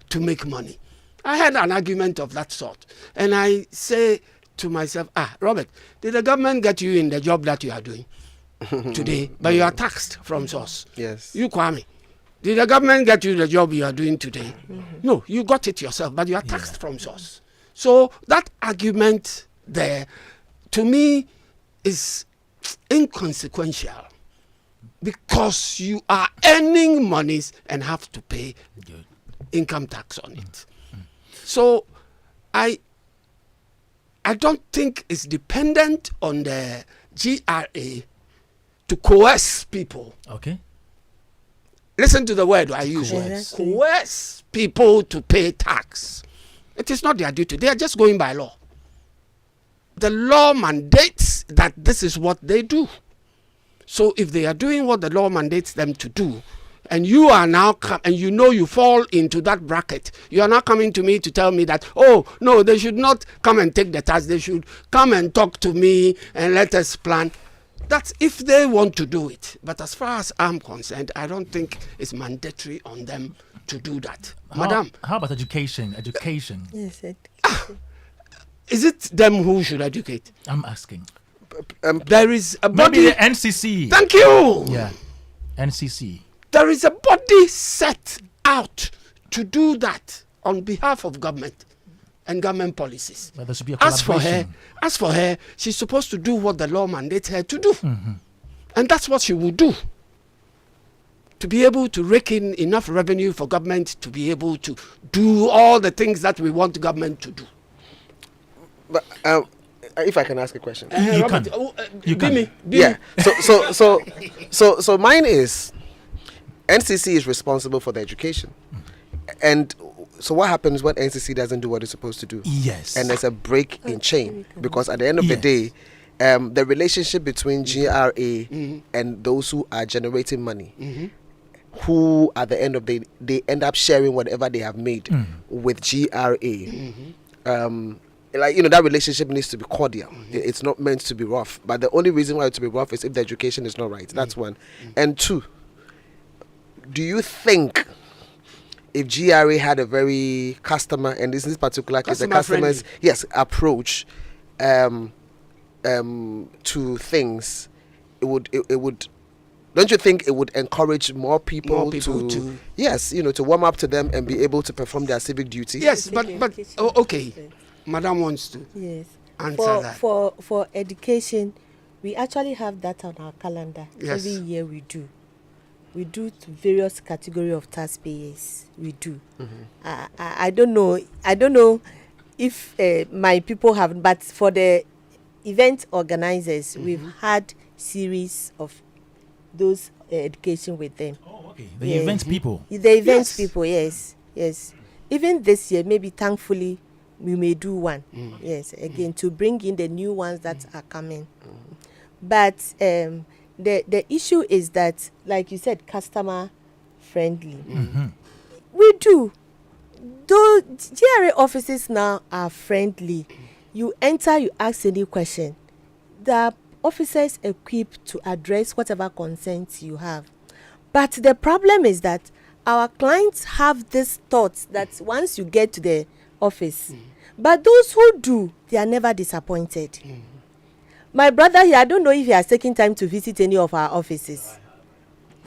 to make money? I had an argument of that sort. And I say to myself, Robert, did the government get you in the job that you are doing today? But you are taxed from source. Yes. You, Kwame, did the government get you the job you are doing today? No, you got it yourself, but you are taxed from source. So that argument there, to me, is inconsequential because you are earning monies and have to pay income tax on it. So I don't think it's dependent on the GRA to coerce people. Okay. Listen to the word I use. Coerce people to pay tax. It is not their duty. They are just going by law. The law mandates that this is what they do. So if they are doing what the law mandates them to do, and you are now, and you fall into that bracket, you are now coming to me to tell me that, oh, no, they should not come and take the tax. They should come and talk to me and let us plan. That's if they want to do it. But as far as I'm concerned, I don't think it's mandatory on them to do that. Madam. How about education? Education. Yes, Is it them who should educate? I'm asking. There is a body. Maybe the NCC. Thank you. Yeah. NCC. There is a body set out to do that on behalf of government and government policies. But there should be a As for collaboration. her, she's supposed to do what the law mandates her to do. And that's what she will do. To be able to rake in enough revenue for government to be able to do all the things that we want government to do. But if I can ask a question. You Robert, can. You can. Yeah. So mine is NCC is responsible for the education. And so what happens when NCC doesn't do what it's supposed to do? Yes. And there's a break in chain, because at the end of the day, the relationship between GRA and those who are generating money, who at the end of the day, they end up sharing whatever they have made with GRA. That relationship needs to be cordial. It's not meant to be rough. But the only reason why it's to be rough is if the education is not right. That's one. And two, do you think if GRA had a very customer, and this particular case, the customers, yes, approach to things, it would. Don't you think it would encourage more people to yes, to warm up to them and be able to perform their civic duty? Yes, but okay, Madam wants to answer that. For education, we actually have that on our calendar. Yes. Every year we do to various category of taxpayers. We do. I don't know if my people have, but for the event organizers, we've had series of those education with them. Oh, okay. The event people. The event people, yes. Even this year, maybe thankfully, we may do one. Yes, again, to bring in the new ones that are coming. But the issue is that, like you said, customer friendly. We do. Though GRA offices now are friendly, you enter, you ask any question. The officers equipped to address whatever concerns you have. But the problem is that our clients have this thought that once you get to the office, but those who do, they are never disappointed. My brother here, I don't know if he has taken time to visit any of our offices.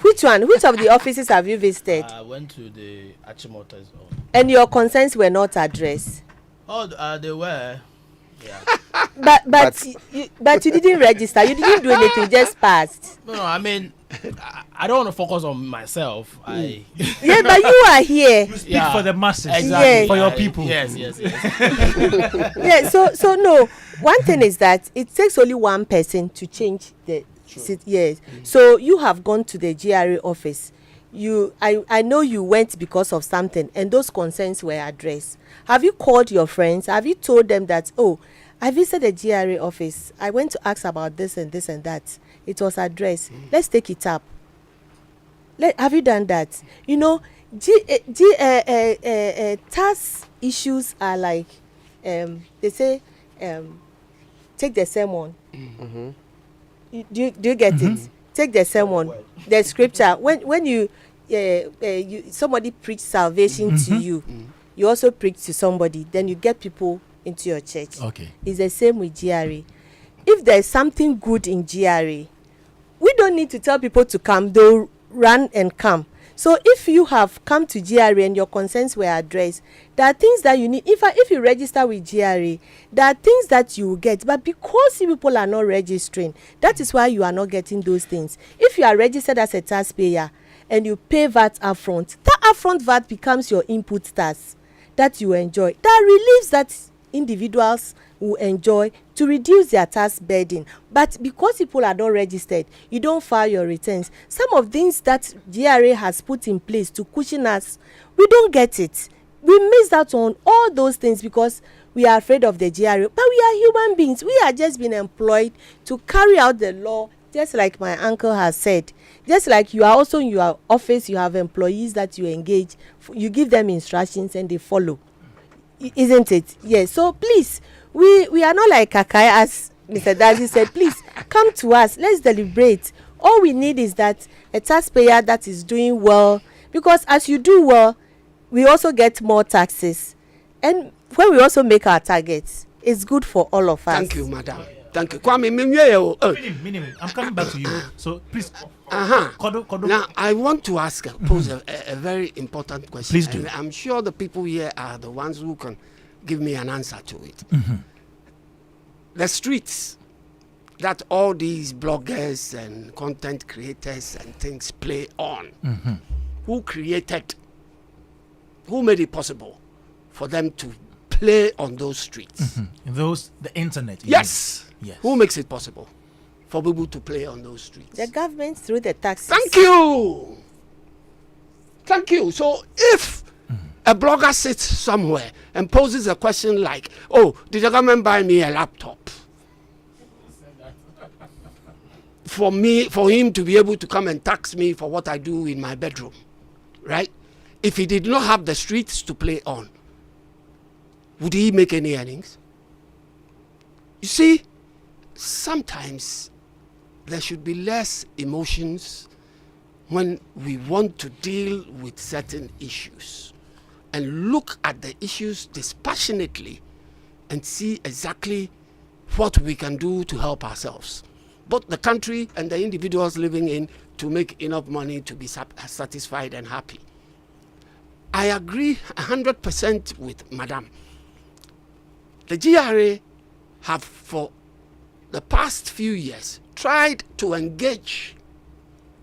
Which one? Which of the offices have you visited? I went to the Achimoters. And your concerns were not addressed? Oh, they were. Yeah. But you didn't register. You didn't do anything. You just passed. No, I mean, I don't want to focus on myself. Yeah, but you are here. You speak for the masses. Exactly. Yes. For your people. Yes. Yeah. So no. One thing is that it takes only one person to change the. Yes. So you have gone to the GRA office. I know you went because of something, and those concerns were addressed. Have you called your friends? Have you told them that, oh, I visited the GRA office, I went to ask about this and this and that, it was addressed, let's take it up? Have you done that? Tax issues are like, they say, take the sermon. Do you get it? Take the sermon, the scripture. When you somebody preach salvation to you, you also preach to somebody, then you get people into your church. Okay. It's the same with GRA. If there's something good in GRA, we don't need to tell people to come. They'll run and come. So if you have come to GRA and your concerns were addressed, there are things that you need. If you register with GRA, there are things that you will get. But because you people are not registering, that is why you are not getting those things. If you are registered as a taxpayer and you pay VAT upfront, that upfront VAT becomes your input tax that you enjoy. That relieves that individuals will enjoy to reduce their tax burden. But because people are not registered, you don't file your returns. Some of things that GRA has put in place to cushion us, we don't get it. We miss out on all those things because we are afraid of the GRA. But we are human beings. We are just being employed to carry out the law, just like my uncle has said. Just like you are also in your office, you have employees that you engage. You give them instructions and they follow. Isn't it? Yes. So please, we are not like Kakai, as Mr. Dadzie said. Please come to us. Let's deliberate. All we need is that a taxpayer that is doing well, because as you do well, we also get more taxes, and when we also make our targets, it's good for all of us. Thank you, madam. Thank you, Kwame. Minimum. I'm coming back to you. So please. Kodo. Now I want to pose a very important question. Please do. And I'm sure the people here are the ones who can give me an answer to it. The streets that all these bloggers and content creators and things play on, who made it possible for them to play on those streets? The internet. Yes. Yes. Who makes it possible for people to play on those streets? The government through the taxes. Thank you. So if a blogger sits somewhere and poses a question like, oh, did the government buy me a laptop? For him to be able to come and tax me for what I do in my bedroom, right? If he did not have the streets to play on, would he make any earnings? You see, sometimes there should be less emotions when we want to deal with certain issues. and look at the issues dispassionately and see exactly what we can do to help ourselves, both the country and the individuals living in, to make enough money to be satisfied and happy. I agree 100% with Madam. The GRA have, for the past few years, tried to engage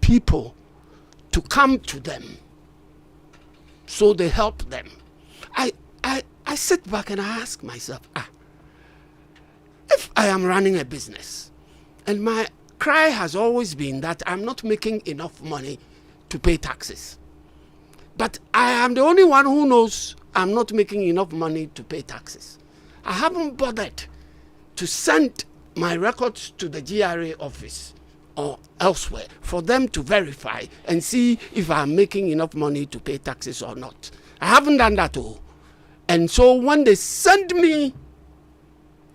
people to come to them, so they help them. I sit back and I ask myself, if I am running a business and my cry has always been that I'm not making enough money to pay taxes, but I am the only one who knows I'm not making enough money to pay taxes, I haven't bothered to send my records to the GRA office or elsewhere for them to verify and see if I'm making enough money to pay taxes or not. I haven't done that all. And so when they send me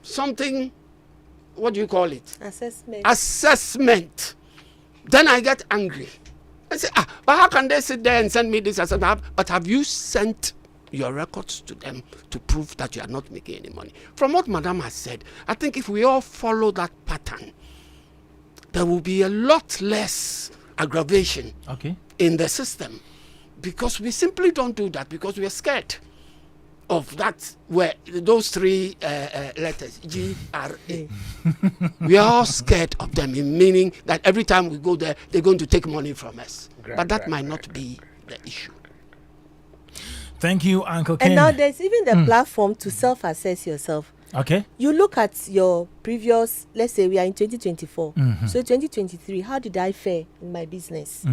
something, what do you call it? Assessment. Then I get angry. I say, but how can they sit there and send me this assessment? But have you sent your records to them to prove that you are not making any money? From what Madam has said, I think if we all follow that pattern, there will be a lot less aggravation in the system, because we simply don't do that because we are scared of that, where those three letters, GRA. We are all scared of them, meaning that every time we go there, they're going to take money from us. But that might not be the issue. Thank you, Uncle Ken. And now there's even the platform to self-assess yourself. Okay. You look at your previous, let's say we are in 2024. So 2023, how did I fare in my business?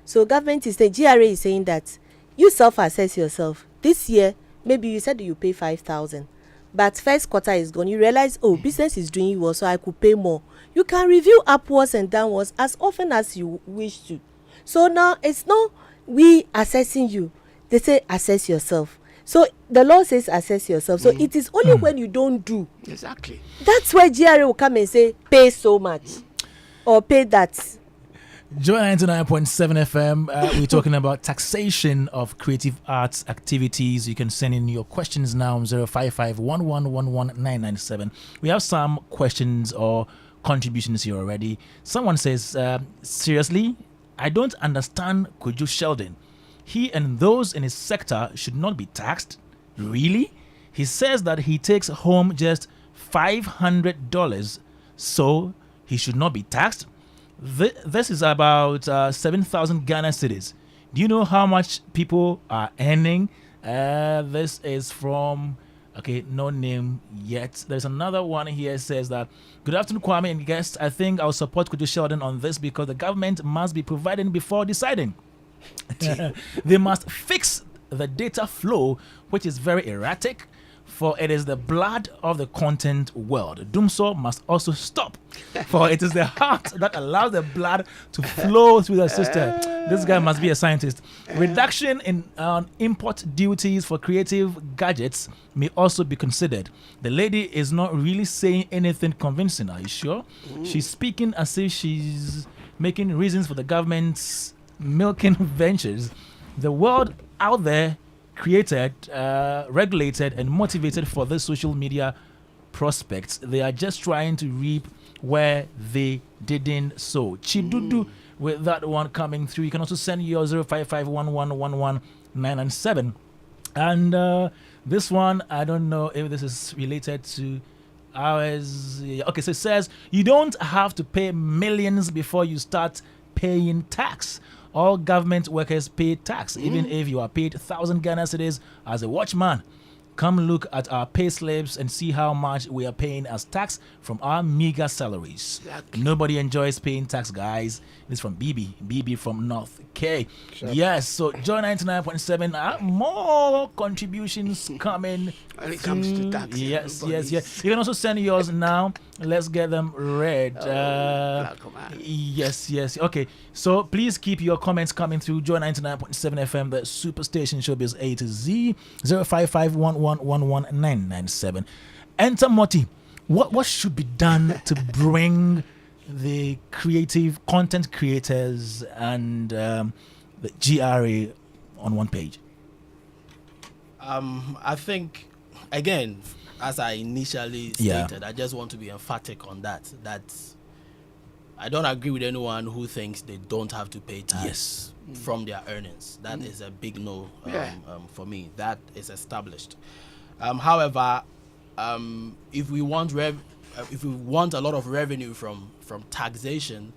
So government is saying, GRA is saying that you self-assess yourself. This year, maybe you said you pay 5,000, but first quarter is gone. You realize, business is doing well, so I could pay more. You can review upwards and downwards as often as you wish to. So now it's not we assessing you. They say assess yourself. So the law says assess yourself. So it is only when you don't do. Exactly. That's why GRA will come and say pay so much or pay that. Joy 99.7 FM, we're talking about taxation of creative arts activities. You can send in your questions now on 055-1111-997. We have some questions or contributions here already. Someone says, seriously, I don't understand Kojo Sheldon. He and those in his sector should not be taxed? Really? He says that he takes home just $500, so he should not be taxed? This is about 7,000 Ghana cedis. Do you know how much people are earning? This is from, no name yet. There's another one here says that, good afternoon, Kwame and guests. I think I'll support Kojo Sheldon on this because the government must be providing before deciding. They must fix the data flow, which is very erratic, for it is the blood of the content world. Doomsaw must also stop, for it is the heart that allows the blood to flow through the system. This guy must be a scientist. Reduction in import duties for creative gadgets may also be considered. The lady is not really saying anything convincing, are you sure? She's speaking as if she's making reasons for the government's milking ventures. The world out there created, regulated, and motivated for the social media prospects. They are just trying to reap where they didn't sow. Chidudu with that one coming through. You can also send your 055-1111-997. And this one, I don't know if this is related to ours. Okay, so it says, you don't have to pay millions before you start paying tax. All government workers pay tax, even if you are paid 1,000 Ghana cedis as a watchman. Come look at our pay slips and see how much we are paying as tax from our meager salaries. Exactly. Nobody enjoys paying tax, guys. This is from BB from North K. Sure. Yes, so Joy 99.7, more contributions coming. When it comes to tax. Yes. You can also send yours now. Let's get them read. Yes. Okay, so please keep your comments coming through. Joy 99.7 FM, the Superstation Showbiz A to Z, 055-1111-997. Enter Moti. What should be done to bring the creative content creators and the GRA on one page? I think, again, as I initially stated, I just want to be emphatic on that. That I don't agree with anyone who thinks they don't have to pay tax from their earnings. That is a big no for me. That is established. However, if we want a lot of revenue from taxation,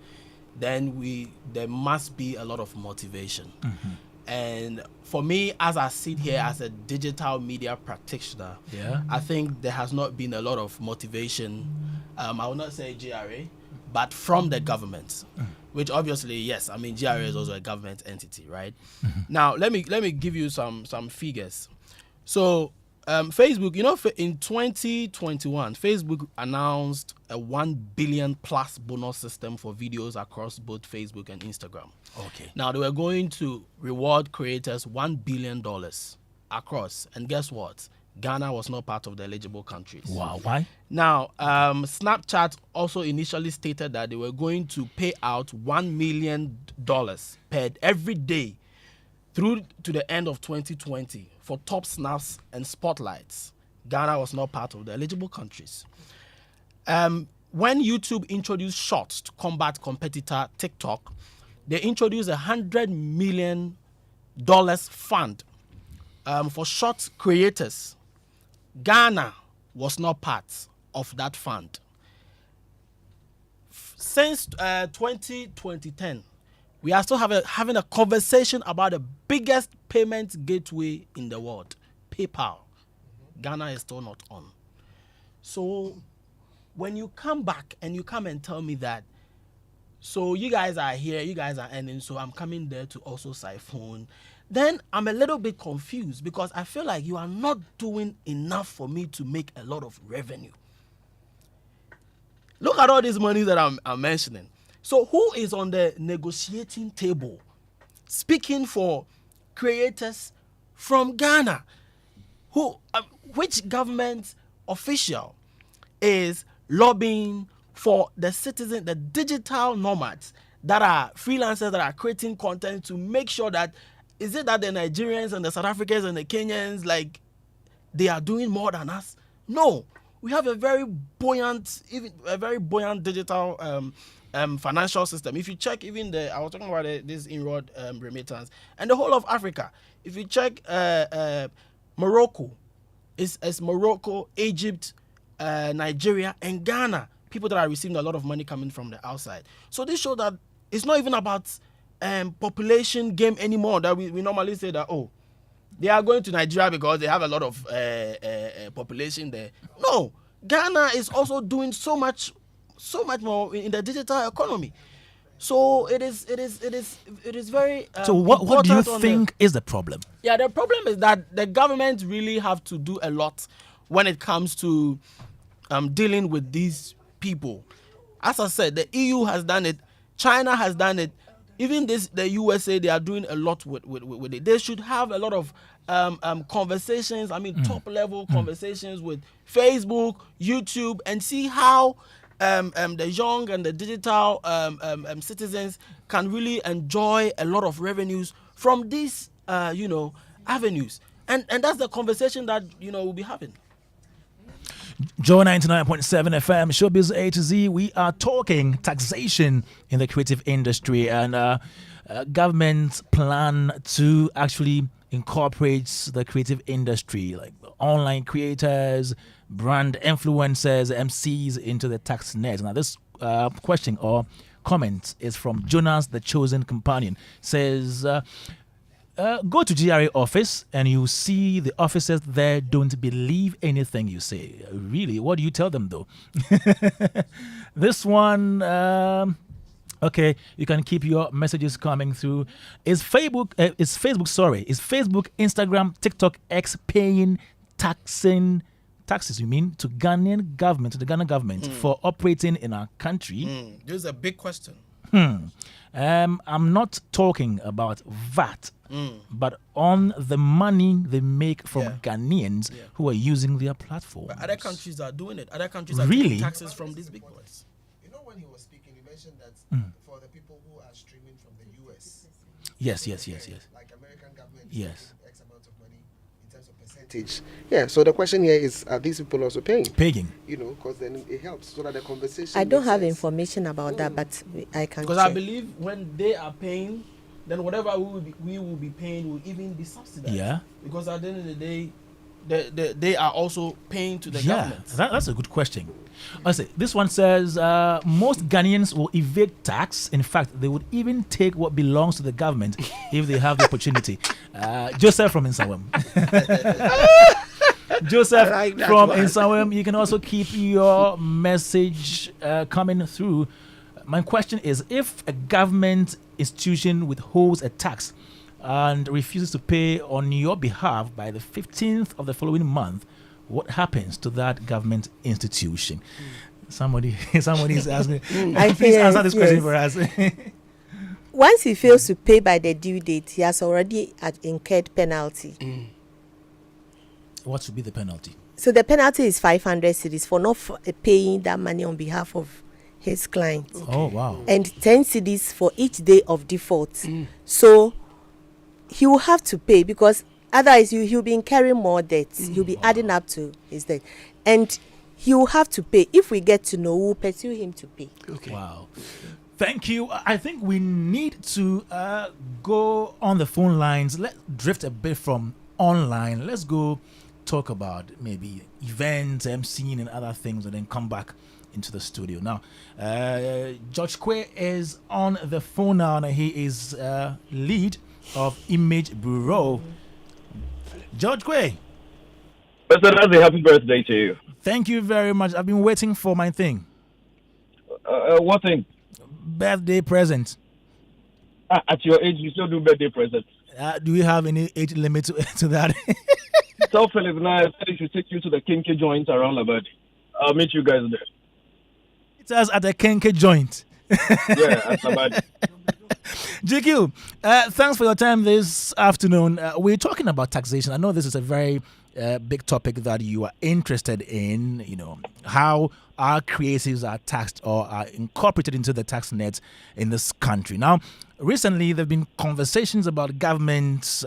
then there must be a lot of motivation. And for me, as I sit here as a digital media practitioner, I think there has not been a lot of motivation. I will not say GRA, but from the government, which obviously, yes, I mean, GRA is also a government entity, right? Now, let me give you some figures. So, Facebook, in 2021, Facebook announced a 1 billion plus bonus system for videos across both Facebook and Instagram. Okay. Now, they were going to reward creators $1 billion across. And guess what? Ghana was not part of the eligible countries. Wow, why? Now, Snapchat also initially stated that they were going to pay out $1 million paid every day through to the end of 2020 for top snaps and spotlights. Ghana was not part of the eligible countries. When YouTube introduced Shorts to combat competitor TikTok, they introduced a $100 million fund for short creators. Ghana was not part of that fund. Since 2010, we are still having a conversation about the biggest payment gateway in the world, PayPal. Ghana is still not on. So when you come back and you come and tell me that, so you guys are here, you guys are earning, so I'm coming there to also siphon, then I'm a little bit confused because I feel like you are not doing enough for me to make a lot of revenue. Look at all this money that I'm mentioning. So who is on the negotiating table speaking for creators from Ghana? Which government official is lobbying for the citizen, the digital nomads that are freelancers that are creating content to make sure that, is it that the Nigerians and the South Africans and the Kenyans, like, they are doing more than us? No. We have a very buoyant digital financial system. If you check even I was talking about this inward remittance and the whole of Africa. If you check Morocco, it's Morocco, Egypt, Nigeria, and Ghana, people that are receiving a lot of money coming from the outside. So this shows that it's not even about population game anymore, that we normally say that, oh, they are going to Nigeria because they have a lot of population there. No, Ghana is also doing so much more in the digital economy. So it is very. So what do you think is the problem? Yeah, the problem is that the government really have to do a lot when it comes to dealing with these people. As I said, the EU has done it, China has done it. Even the USA, they are doing a lot with it. They should have a lot of conversations, top level conversations with Facebook, YouTube, and see how the young and the digital citizens can really enjoy a lot of revenues from these, avenues. And that's the conversation that, we'll be having. Joe 99.7 FM, Showbiz A to Z. We are talking taxation in the creative industry and government's plan to actually incorporate the creative industry, like online creators, brand influencers, MCs into the tax net. Now, this question or comment is from Jonas, the chosen companion. Says, go to GRA office and you see the officers there don't believe anything you say. Really? What do you tell them though? This one, okay, you can keep your messages coming through. Is Facebook, Instagram, TikTok, X paying taxes, you mean, to the Ghana government for operating in our country? This is a big question. I'm not talking about VAT, but on the money they make from Ghanaians who are using their platform. But other countries are doing it. Other countries are taking taxes from these big boys. When he was speaking, he mentioned that for the people who are streaming from the US. Yes. Like American government. Yes. X amount of money in terms of percentage. percentage. Yeah. So the question here is: are these people also paying? Paying. You know, because then it helps so that the conversation. I don't makes have sense. information about that, but I can Because check. I believe when they are paying, then whatever we will be paying will even be subsidized. Yeah. Because at the end of the day, they are also paying to the government. That's a good question. I say this one says most Ghanaians will evade tax. In fact, they would even take what belongs to the government if they have the opportunity. Joseph from Insawam. Joseph I like that from one. Insawam, you can also keep your message coming through. My question is, if a government institution withholds a tax and refuses to pay on your behalf by the 15th of the following month, what happens to that government institution? Somebody is asking. Please answer this question for us. Once he fails to pay by the due date, he has already incurred penalty. What should be the penalty? So the penalty is 500 cedis for not paying that money on behalf of his client. Oh, wow. And 10 cedis for each day of default. So he will have to pay, because otherwise he'll be incurring more debts. He'll be adding up to his debt. And he will have to pay. If we get to know, we'll pursue him to pay. Okay. Wow. Thank you. I think we need to go on the phone lines. Let's drift a bit from online. Let's go talk about maybe events, emceeing, and other things, and then come back into the studio. Now, George Kwe is on the phone now, and he is lead of Image Bureau. George Kwe. Mr. Dadzie, happy birthday to you. Thank you very much. I've been waiting for my thing. What thing? Birthday present. At your age, you still do birthday presents. Do you have any age limit to that? Tell Philip and I said he should take you to the kinky joints around Labadi. I'll meet you guys there. It's us at the Kenke joint. Yeah, at Labadi. GQ, thanks for your time this afternoon. We're talking about taxation. I know this is a very big topic that you are interested in, you know, how our creatives are taxed or are incorporated into the tax net in this country. Now, recently, there have been conversations about governments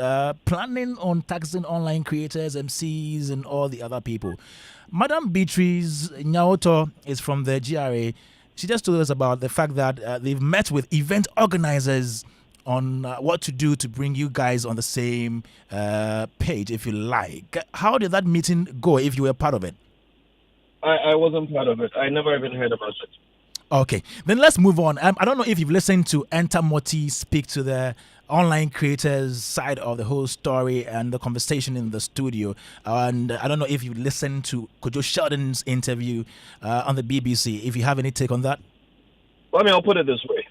planning on taxing online creators, MCs, and all the other people. Madam Beatrice Nyaoto is from the GRA. She just told us about the fact that they've met with event organizers on what to do to bring you guys on the same page, if you like. How did that meeting go, if you were part of it? I wasn't part of it. I never even heard about it. Okay, then let's move on. I don't know if you've listened to Enta Moti speak to the online creators side of the whole story and the conversation in the studio. And I don't know if you listened to Kojo Sheldon's interview on the BBC. If you have any take on that? Well, I mean, I'll put it this way.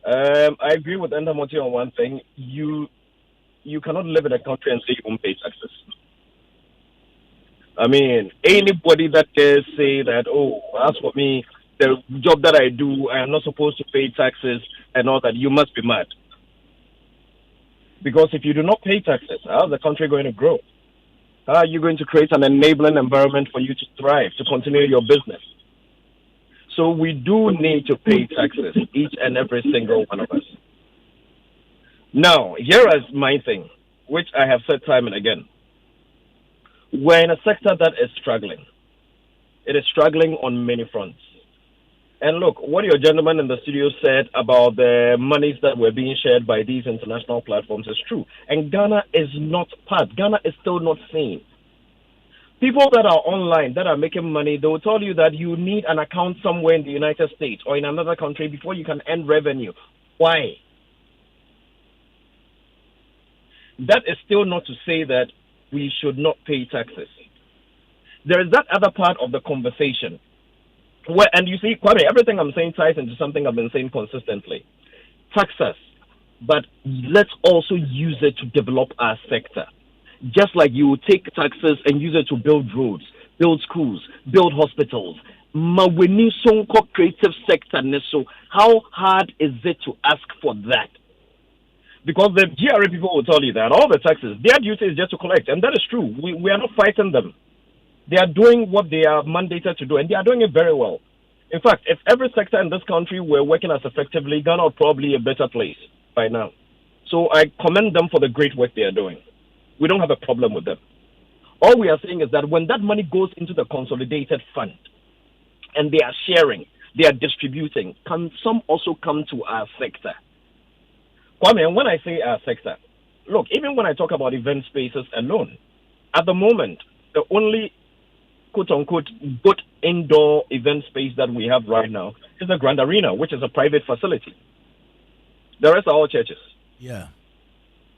I agree with Enta Moti on one thing. You cannot live in a country and say you won't pay taxes. I mean, anybody that dares say that, oh, as for me, the job that I do, I am not supposed to pay taxes and all that, you must be mad. Because if you do not pay taxes, how is the country going to grow? How are you going to create an enabling environment for you to thrive, to continue your business? So we do need to pay taxes, each and every single one of us. Now, here is my thing, which I have said time and again. We're in a sector that is struggling. It is struggling on many fronts. And look, what your gentleman in the studio said about the monies that were being shared by these international platforms is true. And Ghana is not part. Ghana is still not seen. People that are online, that are making money, they will tell you that you need an account somewhere in the United States or in another country before you can earn revenue. Why? That is still not to say that we should not pay taxes. There is that other part of the conversation. Well, and you see, Kwame, everything I'm saying ties into something I've been saying consistently. Tax us, but let's also use it to develop our sector. Just like you would take taxes and use it to build roads, build schools, build hospitals. Creative sector, so how hard is it to ask for that? Because the GRA people will tell you that all the taxes, their duty is just to collect, and that is true. We are not fighting them. They are doing what they are mandated to do, and they are doing it very well. In fact, if every sector in this country were working as effectively, Ghana would probably be a better place by now. So I commend them for the great work they are doing. We don't have a problem with them. All we are saying is that when that money goes into the consolidated fund and they are sharing, they are distributing, can some also come to our sector? Kwame, and when I say our sector, look, even when I talk about event spaces alone, at the moment, the only quote-unquote good indoor event space that we have right now is the Grand Arena, which is a private facility. The rest are all churches. Yeah.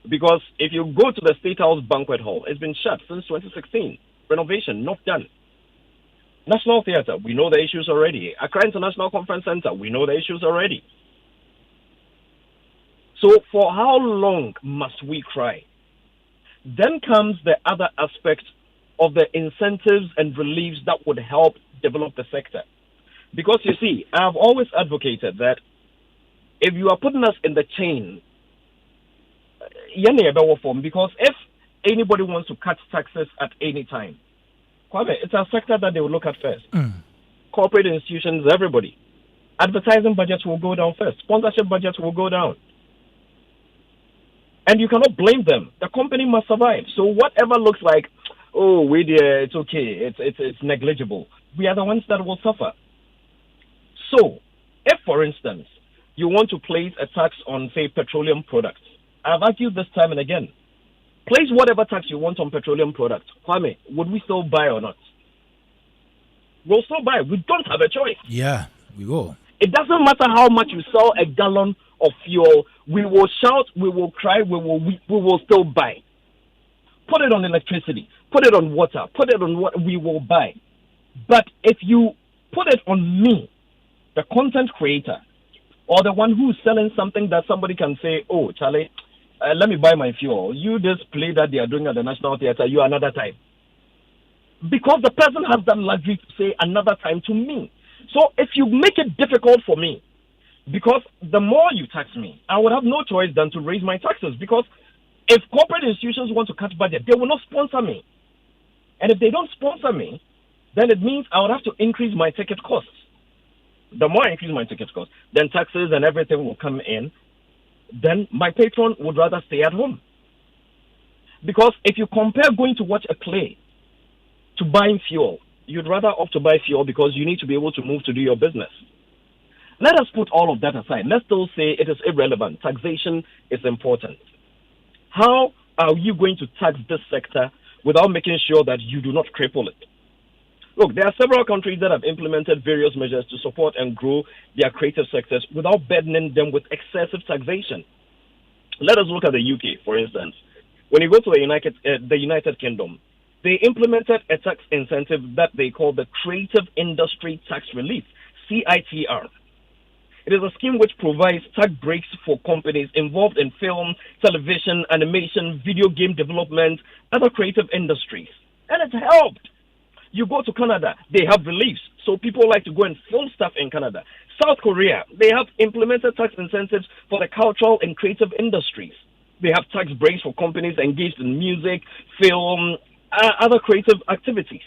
Because if you go to the State House Banquet Hall, it's been shut since 2016. Renovation, not done. National Theatre, we know the issues already. Accra International Conference Center, we know the issues already. So for how long must we cry? Then comes the other aspect of the incentives and reliefs that would help develop the sector. Because you see, I've always advocated that if you are putting us in the chain, because if anybody wants to cut taxes at any time, it's a sector that they will look at first. Corporate institutions, everybody. Advertising budgets will go down first. Sponsorship budgets will go down. And you cannot blame them. The company must survive. So whatever looks like, it's okay, it's negligible, we are the ones that will suffer. So, if, for instance, you want to place a tax on, say, petroleum products, I've argued this time and again, place whatever tax you want on petroleum products. Kwame, would we still buy or not? We'll still buy. We don't have a choice. Yeah, we will. It doesn't matter how much you sell a gallon of fuel. We will shout, we will cry, we will still buy. Put it on electricity, put it on water, put it on what we will buy. But if you put it on me, the content creator, or the one who's selling something that somebody can say, oh, Charlie, let me buy my fuel. You this play that they are doing at the National Theatre, you another time. Because the person has that luxury to say another time to me. So if you make it difficult for me, because the more you tax me, I would have no choice than to raise my taxes. Because if corporate institutions want to cut budget, they will not sponsor me. And if they don't sponsor me, then it means I would have to increase my ticket costs. The more I increase my ticket costs, then taxes and everything will come in. Then my patron would rather stay at home. Because if you compare going to watch a play to buying fuel, you'd rather opt to buy fuel because you need to be able to move to do your business. Let us put all of that aside. Let's still say it is irrelevant. Taxation is important. How are you going to tax this sector without making sure that you do not cripple it? Look, there are several countries that have implemented various measures to support and grow their creative sectors without burdening them with excessive taxation. Let us look at the UK, for instance. When you go to the United Kingdom, they implemented a tax incentive that they call the Creative Industry Tax Relief, CITR. It is a scheme which provides tax breaks for companies involved in film, television, animation, video game development, other creative industries. And it's helped. You go to Canada, they have reliefs. So people like to go and film stuff in Canada. South Korea, they have implemented tax incentives for the cultural and creative industries. They have tax breaks for companies engaged in music, film, other creative activities.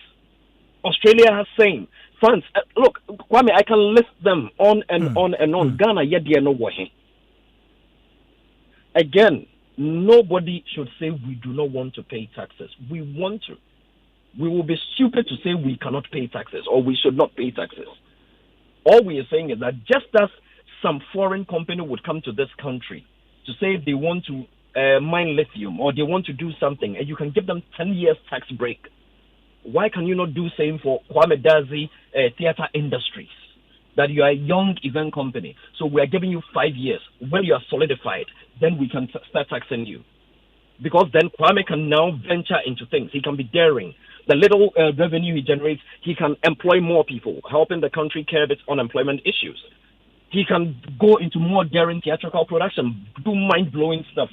Australia has same. France, look, Kwame, I can list them on and on and on. Ghana, yet they are no working. Again, nobody should say we do not want to pay taxes. We want to. We will be stupid to say we cannot pay taxes or we should not pay taxes. All we are saying is that just as some foreign company would come to this country to say they want to mine lithium or they want to do something and you can give them 10 years tax break, why can you not do same for Kwame Dadzie Theatre Industries? That you are a young event company, so we are giving you 5 years. When you are solidified, then we can start taxing you. Because then Kwame can now venture into things. He can be daring. The little revenue he generates, he can employ more people, helping the country curb its unemployment issues. He can go into more daring theatrical production, do mind-blowing stuff.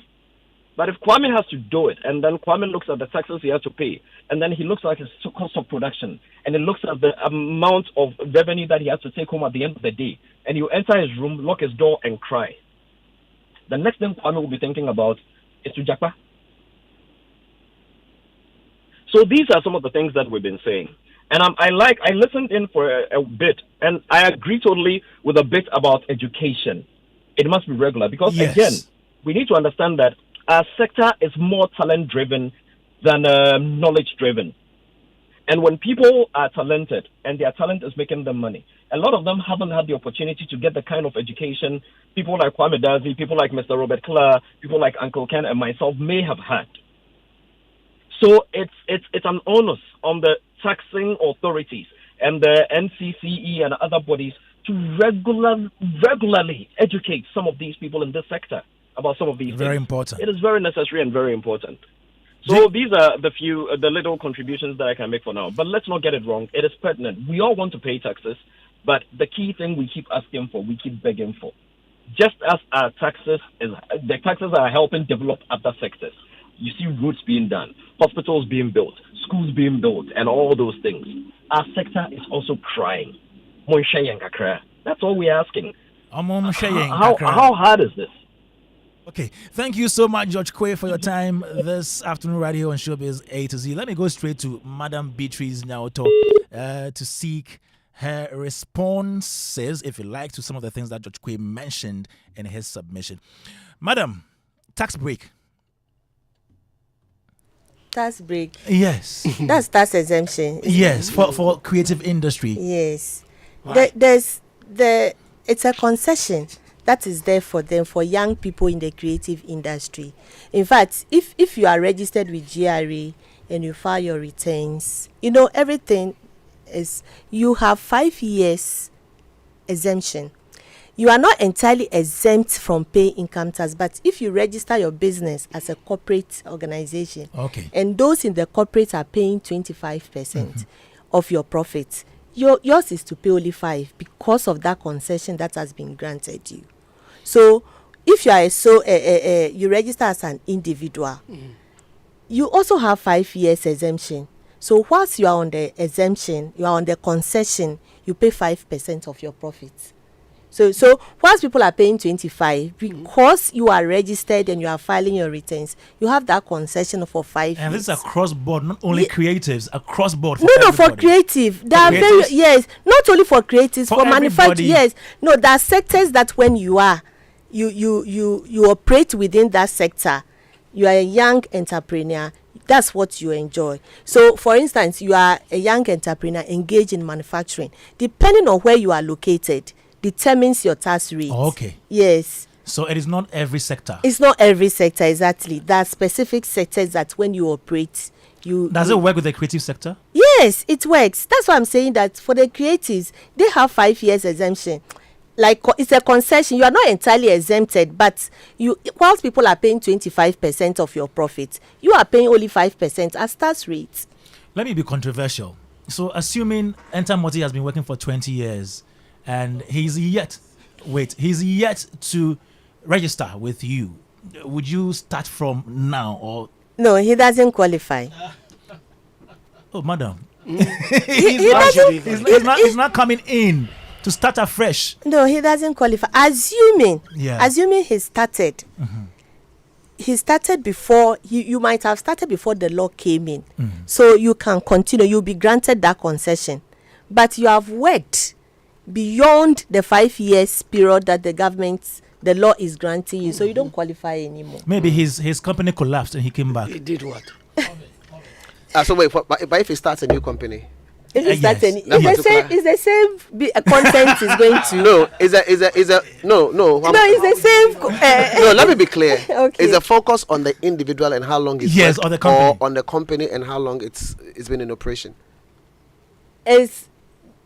But if Kwame has to do it, and then Kwame looks at the taxes he has to pay, and then he looks at his cost of production, and he looks at the amount of revenue that he has to take home at the end of the day, and you enter his room, lock his door, and cry, the next thing Kwame will be thinking about is to japa. So these are some of the things that we've been saying. And I listened in for a bit, and I agree totally with a bit about education. It must be regular, because again, we need to understand that Our sector is more talent-driven than knowledge-driven. And when people are talented and their talent is making them money, a lot of them haven't had the opportunity to get the kind of education people like Kwame Dadzie, people like Mr. Robert Clark, people like Uncle Ken and myself may have had. So it's an onus on the taxing authorities and the NCCE and other bodies to regularly educate some of these people in this sector about some of these things. Very important. It is very necessary and very important. So these are the little contributions that I can make for now. But let's not get it wrong. It is pertinent. We all want to pay taxes, but the key thing we keep asking for, we keep begging for. Just as the taxes are helping develop other sectors. You see roads being done, hospitals being built, schools being built, and all those things. Our sector is also crying. That's all we're asking. How hard is this? Okay, thank you so much, George Quay, for your time this afternoon right here on Showbiz A to Z. Let me go straight to Madam Beatrice Nyauto to seek her responses, if you like, to some of the things that George Quay mentioned in his submission. Madam, tax break. Tax break. Yes. That's tax exemption. Yes, for creative industry. Yes. It's a concession that is there for them, for young people in the creative industry. In fact, if you are registered with GRA and you file your returns, everything is, you have 5 years exemption. You are not entirely exempt from paying income tax, but if you register your business as a corporate organization, okay, and those in the corporate are paying 25% of your profits, yours is to pay only 5% because of that concession that has been granted you. So if you are you register as an individual, you also have 5 years exemption. So whilst you are on the exemption, you are on the concession, you pay 5% of your profits. So whilst people are paying 25%, because you are registered and you are filing your returns, you have that concession for 5 years. And this is across board, not only creatives, across board. No, for creative. There are not only for creatives, for manufacturing. Yes, no, there are sectors that when you are, you operate within that sector, you are a young entrepreneur. That's what you enjoy. So, for instance, you are a young entrepreneur engaged in manufacturing. Depending on where you are located, determines your tax rate. Okay. Yes. So it is not every sector. It's not every sector, exactly. There are specific sectors that when you operate, Does it work with the creative sector? Yes, it works. That's why I'm saying that for the creatives, they have 5 years exemption. Like, it's a concession. You are not entirely exempted, but whilst people are paying 25% of your profit, you are paying only 5% as tax rate. Let me be controversial. So assuming Enta Moti has been working for 20 years and he's yet to register with you, would you start from now or? No, he doesn't qualify. Oh, madam. He's not coming in to start afresh. No, he doesn't qualify. Assuming he started. He started before, you might have started before the law came in. So you can continue, you'll be granted that concession. But you have worked beyond the 5 years period that the law is granting you, so you don't qualify anymore. Maybe his company collapsed and he came back. He did what? So wait, but if he starts a new company? If he starts it's the same content is going to. No, it's the same. No, let me be clear. Okay. Is the focus on the individual and how long it's worked, or the company, or on the company and how long it's been in operation?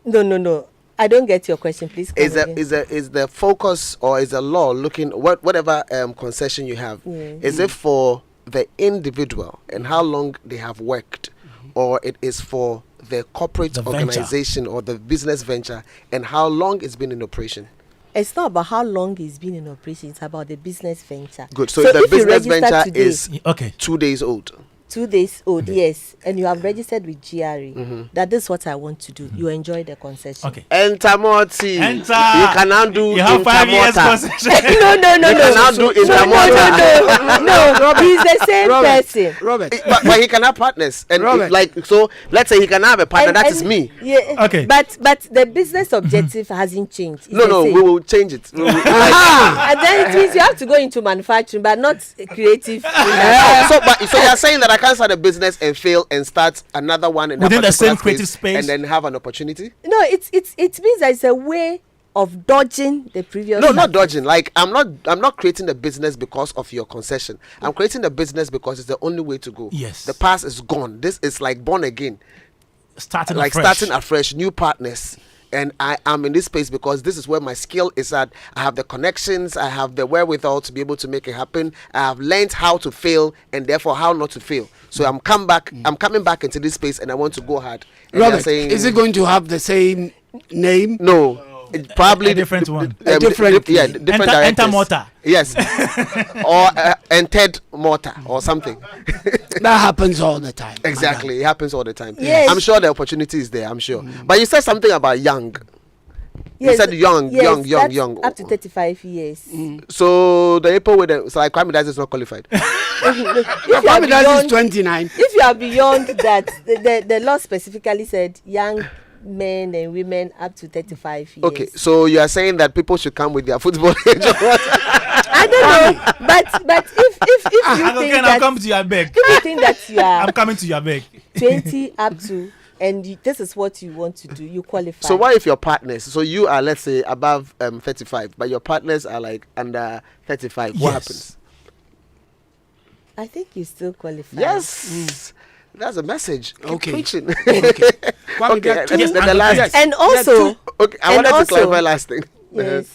No. I don't get your question. Please. Is the focus or is the law looking whatever concession you have? Is it for the individual and how long they have worked, or it is for the corporate organization or the business venture and how long it's been in operation? It's not about how long it's been in operation. It's about the business venture. Good. So the business venture today, is 2 days old. 2 days old, yes, and you have registered with GRE, that is what I want to do. You enjoy the concession. Okay. Enter Morty. Enter. You can now do. You have 5 years Intermortar. concession. No. You can now do Intermortar. No, he's the same person. Robert. But he can have partners, and Robert. like so. Let's say he can have a partner. That is And- me. Yeah. Okay. But the business objective hasn't changed. It's No, the same. we will change it. We will- And then it means you have to go into manufacturing, but not creative. so you're saying that I can't start a business and fail and start another one in that Within the particular same creative space? and then have an opportunity? No, it means that it's a way of dodging the previous. No, not dodging. Like I'm not creating a business because of your concession. I'm creating a business because it's the only way to go. Yes. The past is gone. This is like born again. Starting Like afresh. starting afresh, new partners. And I am in this space because this is where my skill is at. I have the connections, I have the wherewithal to be able to make it happen. I have learned how to fail and therefore how not to fail. So I'm coming back into this space and I want to go hard. And they're Robert, saying, is it going to have the same name? No. It probably A different one. A different- different Enter directors. Mortar. Yes. Or entered mortar or something. That happens all the time. Exactly. It happens all the time. Yes. I'm sure the opportunity is there, I'm sure. But you said something about young. Yes, You said young. that's up to 35 years. So the people with the, so like Kwame Dadzie is not qualified. If you are Kwame Dadzie is beyond, 29. if you are beyond that, the law specifically said young men and women up to 35 years. Okay, so you are saying that people should come with their football age or what? I don't know, but if you Uncle think Ken, that I'll come to your beg. if you think that you are I'm coming to your beg. 20 up to, and this is what you want to do, you qualify. So what if your partners, so you are, let's say, above 35, but your partners are like under 35, what Yes. happens? I think you still qualify. Yes. That's a message. Keep Okay. preaching. Kwame, Okay, there are two- and the last, Yes. And There are also, two- okay, I and wanted to also- clarify last thing. yes,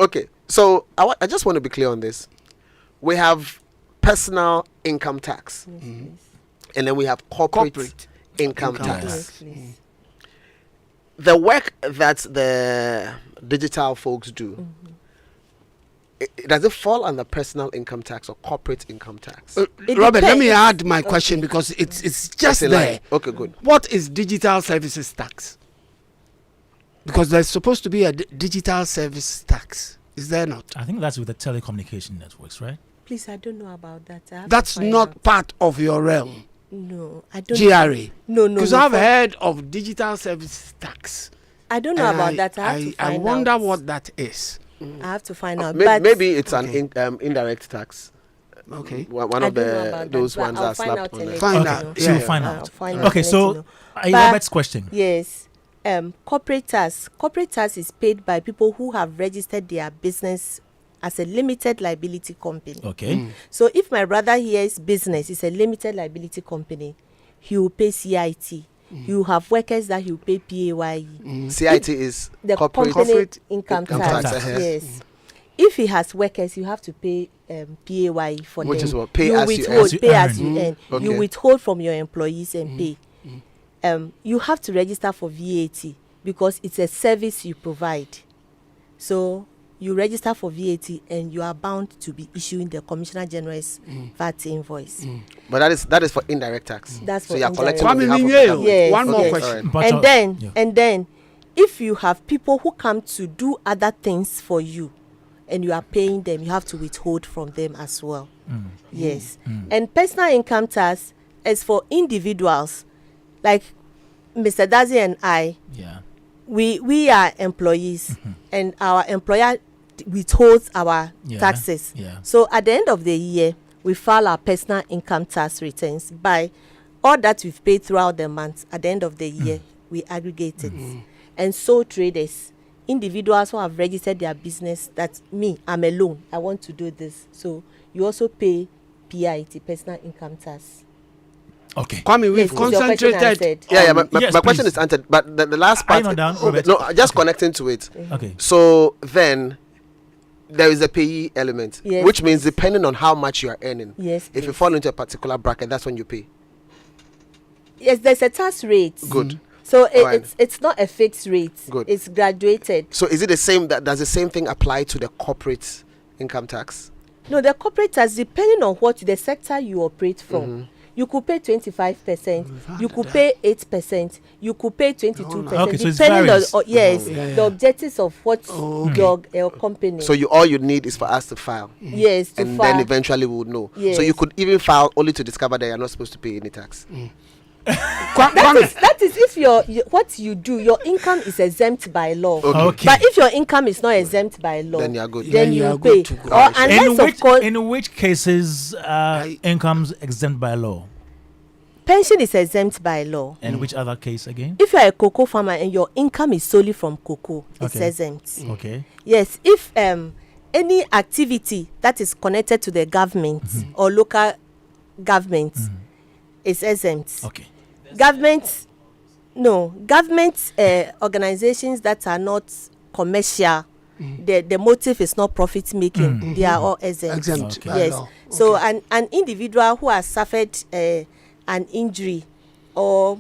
Okay, so I just want to be clear on this. We have personal income tax, and then we have corporate income tax. yes, please. The work that the digital folks do, does it fall under personal income tax or corporate income tax? It Robert, let me depends. add my question because it's just It's a there. lie. Okay, good. What is digital services tax? Because there's supposed to be a digital service tax. Is there not? I think that's with the telecommunication networks, right? Please, I don't know about that. I have to That's find not out. part of your realm, No, I don't. GRA. No, no. Because no, I've for- heard of digital service tax. I don't know And about that. I have to I find wonder out. what that is. I have to find out. But Maybe it's Okay. an indirect tax. Okay. One I of don't know the about those that, but ones I'll are find slapped out on and the let Find you out. know. So you'll Yeah. find I'll out. find out Okay, and let so you know. But- Robert's question. Yes. Corporate tax is paid by people who have registered their business as a limited liability company. Okay. So if my brother here's business is a limited liability company, he will pay CIT. You have workers that he will pay PAYE. CIT is The corporate company income income tax. tax, Yes. If he has workers, you have to pay PAYE for Which them. is what? Pay you as you withhold, earn. pay as As you you earn. Okay. You withhold from your employees and pay. You have to register for VAT because it's a service you provide. So you register for VAT and you are bound to be issuing the Commissioner General's VAT invoice. But that is for indirect tax. That's so for you are indirect. collecting on Kwame behalf of the Minye, government. Yes, one more yes. question. Alright. But And then if you have people who come to do other things for you and you are paying them, you have to withhold from them as well. Yes. And personal income tax is for individuals like Mr. Dadzie and I. Yeah. We are employees and our employer withholds our Yeah, taxes. yeah. So at the end of the year, we file our personal income tax returns by all that we've paid throughout the month. At the end of the year, we aggregate it. And so traders, individuals who have registered their business, that me, I'm alone, I want to do this. So you also pay PIT, personal income tax. Okay. Kwame, Yes, we've is your question concentrated. answered? Yeah, my Yes, question please. is answered. But the last Are part. you not done, Robert? No, just connecting to it. Okay. So then there is a payee element, Yes. which means depending on how much you are earning. Yes, If you please. fall into a particular bracket, that's when you pay. Yes, there's a tax rate. Good. So Alright. it's not a fixed rate. Good. It's graduated. So is it the same? Does the same thing apply to the corporate income tax? No, the corporate tax, depending on what the sector you operate from, You could pay 25%. You could pay 8%. You could pay 22%. Okay, so it depending varies. on the objectives of what your company. So all you need is for us to file. Yes, to and file. then eventually we would know. Yes. So you could even file only to discover that you're not supposed to pay any tax. That is if your what you do, your income is exempt by law. Okay. But if your income is not exempt by law, Then you are good. Then you pay. to go. Or unless of course In which cases incomes exempt by law? pension is exempt by law. And which other case again? If you are a cocoa farmer and your income is solely from cocoa, it's Okay. exempt. Okay. Yes, if any activity that is connected to the government or local government is exempt. Okay. Government organizations that are not commercial, the motive is not profit making. They are all exempt. Exempt by Yes. law. So an individual who has suffered an injury or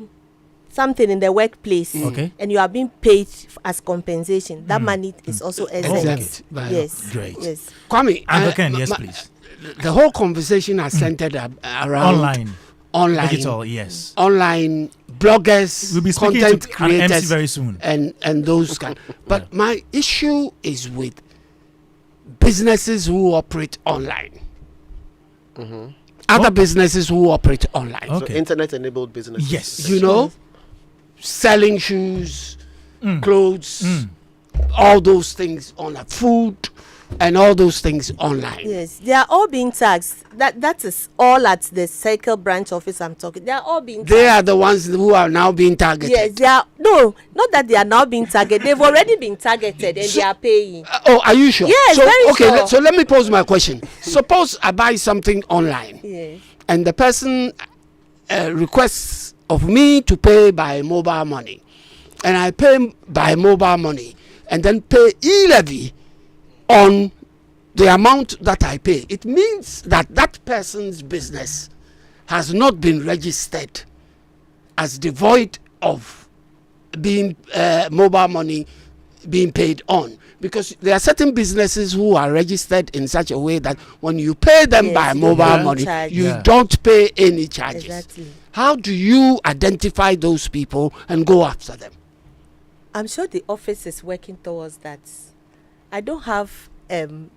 something in the workplace, Okay. and you are being paid as compensation, that money is also exempt. Exempt by law. Yes. Great. Yes. Kwame, Uncle Ken, yes, please. the whole conversation has centered around Online. Digital, yes. online bloggers, We'll be speaking content to an MC creators, very soon. and those kind. But my issue is with businesses who operate online. Other businesses who operate online. Okay. So internet-enabled businesses. Yes. You know, selling shoes, clothes, all those things on food, and all those things online. Yes, they are all being taxed. That is all at the Circle branch office I'm talking. They are all being taxed. They are the ones who are now being targeted. Yes, they are. No, not that they are now being targeted. They've already been targeted and they are paying. Are you sure? Yes, so, very okay, sure. so let me pose my question. Suppose I buy something online, Yes. and the person requests of me to pay by mobile money, and I pay by mobile money, and then pay e-levy on the amount that I pay. It means that that person's business has not been registered as devoid of being mobile money being paid on, because there are certain businesses who are registered in such a way that when you pay them Yes, by you mobile don't money, charge. you Yeah. don't pay any charges. Exactly. How do you identify those people and go after them? I'm sure the office is working towards that. I don't have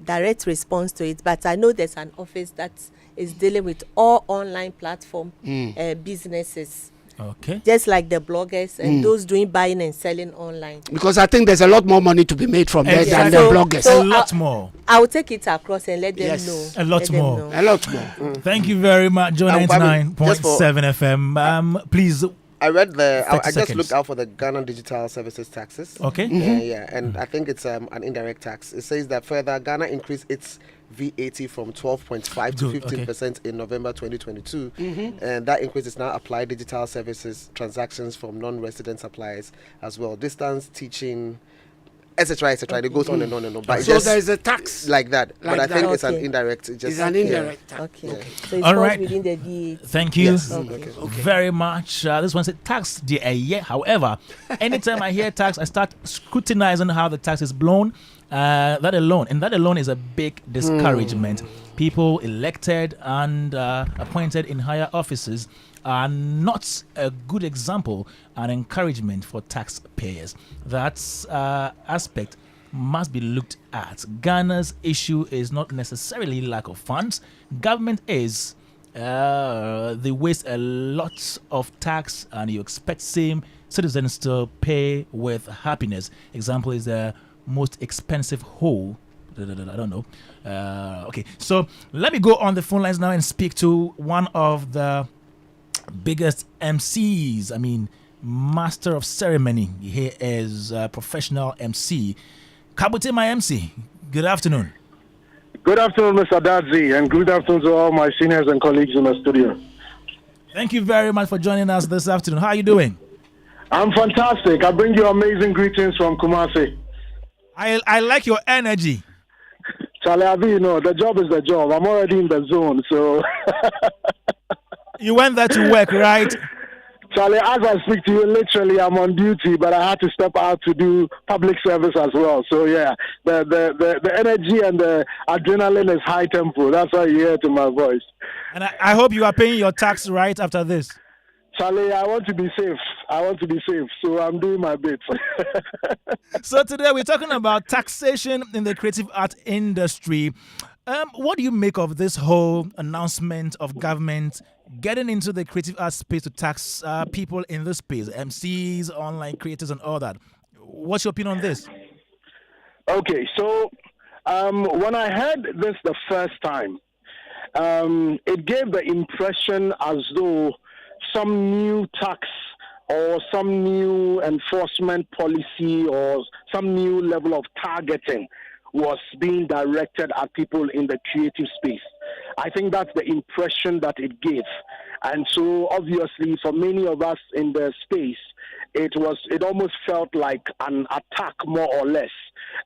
direct response to it, but I know there's an office that is dealing with all online platform businesses, Okay. just like the bloggers and those doing buying and selling online. Because I think there's a lot more money to be made from there than the So- bloggers. so- A lot more. I will take it across and let them Yes. know. A lot Let them more. know. A lot more. Thank you very much, Joe Kwame, 99.7 FM. Please. I read I 30 just seconds. looked out for the Ghana Digital Services taxes. Okay. Yeah, and I think it's an indirect tax. It says that further Ghana increased its VAT from 12.5 to Good, 15% in November 2022, and that increase is now applied digital services transactions from non-resident suppliers as well. Distance teaching, etc., etc. It goes on and on and on. But it So just there's a tax. like that. Like but I think that. it's an Okay. indirect. It just, It's an indirect tax. Okay. Yeah. So it's All falls right. within the VAT. Thank you Yes. Okay. very much. This one said tax the year. However, anytime I hear tax, I start scrutinizing how the tax is blown. That alone is a big discouragement. People elected and appointed in higher offices are not a good example and encouragement for taxpayers. That aspect must be looked at. Ghana's issue is not necessarily lack of funds. Government is they waste a lot of tax and you expect same citizens to pay with happiness. Example is the most expensive hole. I don't know. Okay, so let me go on the phone lines now and speak to one of the biggest MCs. I mean, master of ceremony. He is a professional MC. Kabute, my MC. Good afternoon. Good afternoon, Mr. Dadzie, and good afternoon to all my seniors and colleagues in the studio. Thank you very much for joining us this afternoon. How are you doing? I'm fantastic. I bring you amazing greetings from Kumasi. I like your energy. Charlie, you know, the job is the job. I'm already in the zone, so... You went there to work, right? Charlie, as I speak to you, literally I'm on duty, but I had to step out to do public service as well. So yeah, the energy and the adrenaline is high tempo. That's why you hear to my voice. And I hope you are paying your tax right after this. Charlie, I want to be safe. So I'm doing my bit. So today we're talking about taxation in the creative art industry. What do you make of this whole announcement of government getting into the creative art space to tax people in this space, MCs, online creators, and all that? What's your opinion on this? Okay, so when I heard this the first time, it gave the impression as though some new tax or some new enforcement policy or some new level of targeting was being directed at people in the creative space. I think that's the impression that it gave. And so obviously for many of us in the space, it almost felt like an attack more or less.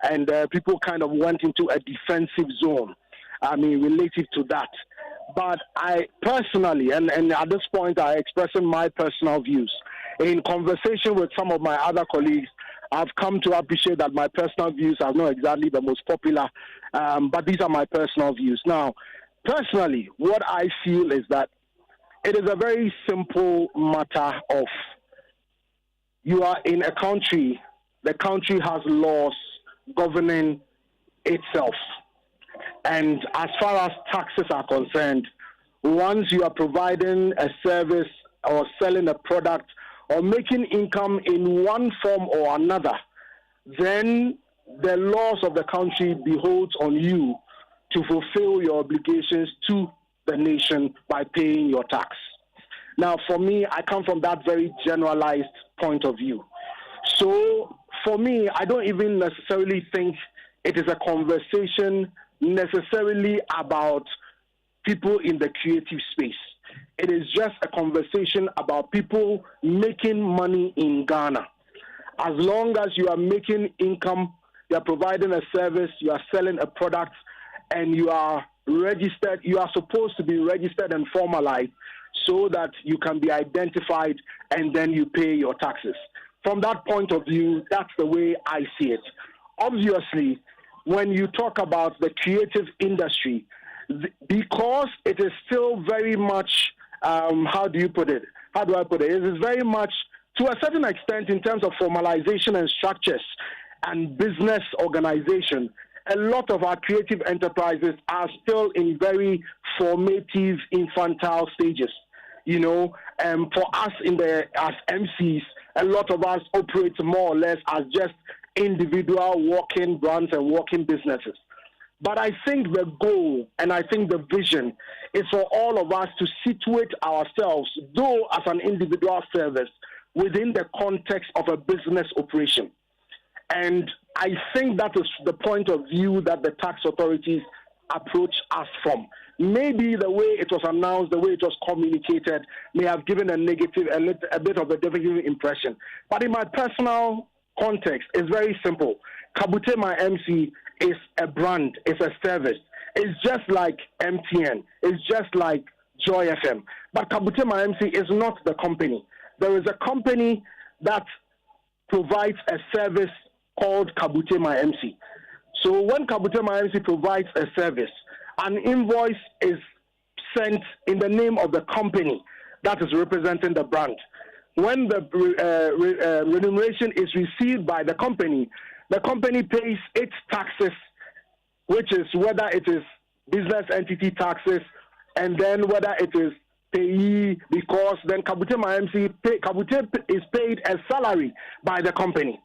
And people kind of went into a defensive zone, related to that. But I personally, and at this point I expressing my personal views, in conversation with some of my other colleagues, I've come to appreciate that my personal views are not exactly the most popular, but these are my personal views. Now, personally, what I feel is that it is a very simple matter of you are in a country, the country has laws governing itself. And as far as taxes are concerned, once you are providing a service or selling a product or making income in one form or another, then the laws of the country beholds on you to fulfill your obligations to the nation by paying your tax. Now, for me, I come from that very generalized point of view. So, for me, I don't even necessarily think it is a conversation necessarily about people in the creative space. It is just a conversation about people making money in Ghana. As long as you are making income, you are providing a service, you are selling a product, and you are registered, you are supposed to be registered and formalized so that you can be identified and then you pay your taxes. From that point of view, that's the way I see it. Obviously, when you talk about the creative industry, because it is still very much, how do I put it? It is very much, to a certain extent, in terms of formalization and structures and business organization, a lot of our creative enterprises are still in very formative, infantile stages. For us as MCs, a lot of us operate more or less as just individual walking brands and walking businesses. But I think the goal and I think the vision is for all of us to situate ourselves, though as an individual service, within the context of a business operation. And I think that is the point of view that the tax authorities approach us from. Maybe the way it was announced, the way it was communicated, may have given a bit of a negative impression. But in my personal context, it's very simple. Kabute My MC is a brand, it's a service. It's just like MTN, it's just like Joy FM. But Kabute My MC is not the company. There is a company that provides a service called Kabute My MC. So when Kabute My MC provides a service, an invoice is sent in the name of the company that is representing the brand. When the remuneration is received by the company pays its taxes, which is whether it is business entity taxes, and then whether it is payee, because then Kabute My MC, Kabute is paid a salary by the company.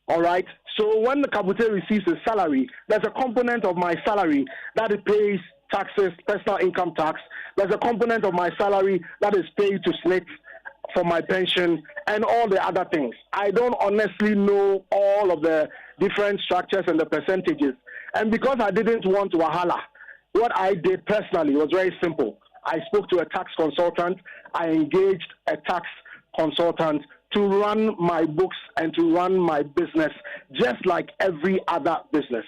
All right. So when the Kabute receives a salary, there's a component of my salary that it pays taxes, personal income tax. There's a component of my salary that is paid to SNIT for my pension and all the other things. I don't honestly know all of the different structures and the percentages. And because I didn't want wahala, what I did personally was very simple. I spoke to a tax consultant. I engaged a tax consultant to run my books and to run my business just like every other business.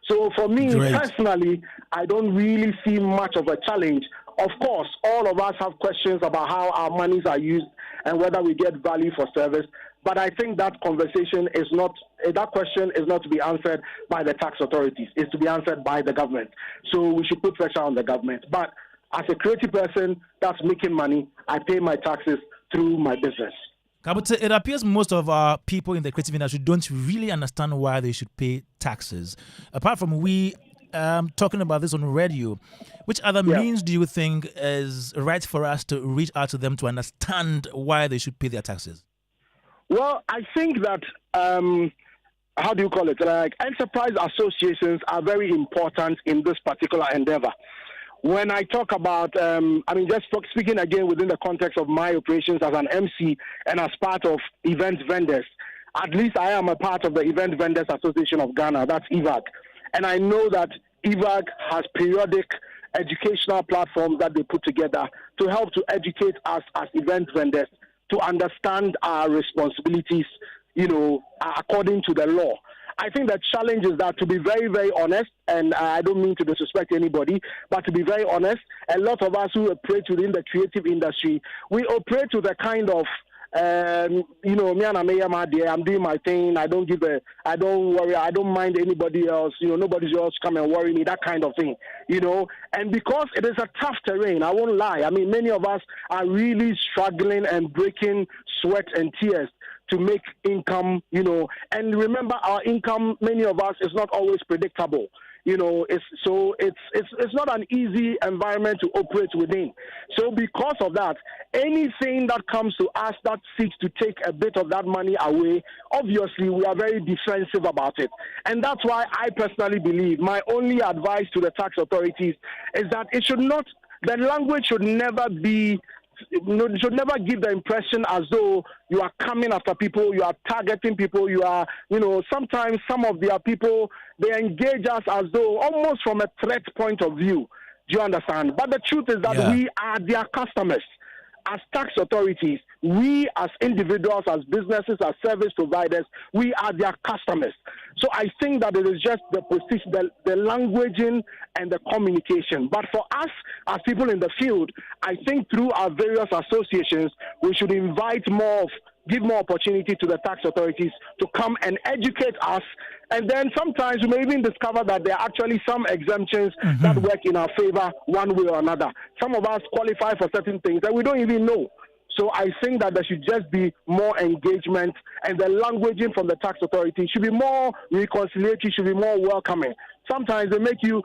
So for me personally, I don't really see much of a challenge. Of course, all of us have questions about how our monies are used and whether we get value for service. But I think that question is not to be answered by the tax authorities. It's to be answered by the government. So we should put pressure on the government. But as a creative person that's making money, I pay my taxes through my business. Kabute, it appears most of our people in the creative industry don't really understand why they should pay taxes. Apart from we talking about this on radio, which other means do you think is right for us to reach out to them to understand why they should pay their taxes? Well, I think that, how do you call it? Like enterprise associations are very important in this particular endeavor. When I talk about, just speaking again within the context of my operations as an MC and as part of event vendors, at least I am a part of the Event Vendors Association of Ghana, that's EVAG. And I know that EVAG has periodic educational platforms that they put together to help to educate us as event vendors to understand our responsibilities, according to the law. I think the challenge is that, to be very, very honest, and I don't mean to disrespect anybody, but to be very honest, a lot of us who operate within the creative industry, we operate with a kind of, me and I'm doing my thing. I don't worry. I don't mind anybody else. Nobody's else come and worry me. That kind of thing. And because it is a tough terrain, I won't lie. I mean, many of us are really struggling and breaking sweat and tears to make income. And remember, our income, many of us, is not always predictable. It's not an easy environment to operate within. So because of that, anything that comes to us that seeks to take a bit of that money away, obviously we are very defensive about it. And that's why I personally believe my only advice to the tax authorities is that the language should never be, should never give the impression as though you are coming after people, you are targeting people, you are, sometimes some of their people, they engage us as though almost from a threat point of view. Do you understand? But the truth is that we are their customers. As tax authorities, we as individuals, as businesses, as service providers, we are their customers. So I think that it is just the position, the languaging and the communication. But for us as people in the field, I think through our various associations, we should give more opportunity to the tax authorities to come and educate us. And then sometimes we may even discover that there are actually some exemptions that work in our favor one way or another. Some of us qualify for certain things that we don't even know. So I think that there should just be more engagement, and the languaging from the tax authority should be more reconciliatory, should be more welcoming. Sometimes if you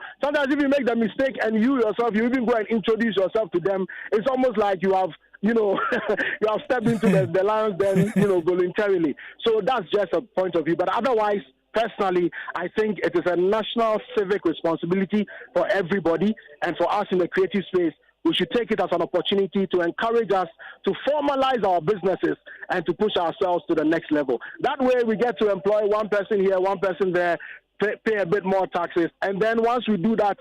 make the mistake and you yourself, you even go and introduce yourself to them, it's almost like you have you have stepped into the lion's den, voluntarily. So that's just a point of view. But otherwise, personally, I think it is a national civic responsibility for everybody, and for us in the creative space, we should take it as an opportunity to encourage us to formalize our businesses and to push ourselves to the next level. That way we get to employ one person here, one person there, pay a bit more taxes. And then once we do that,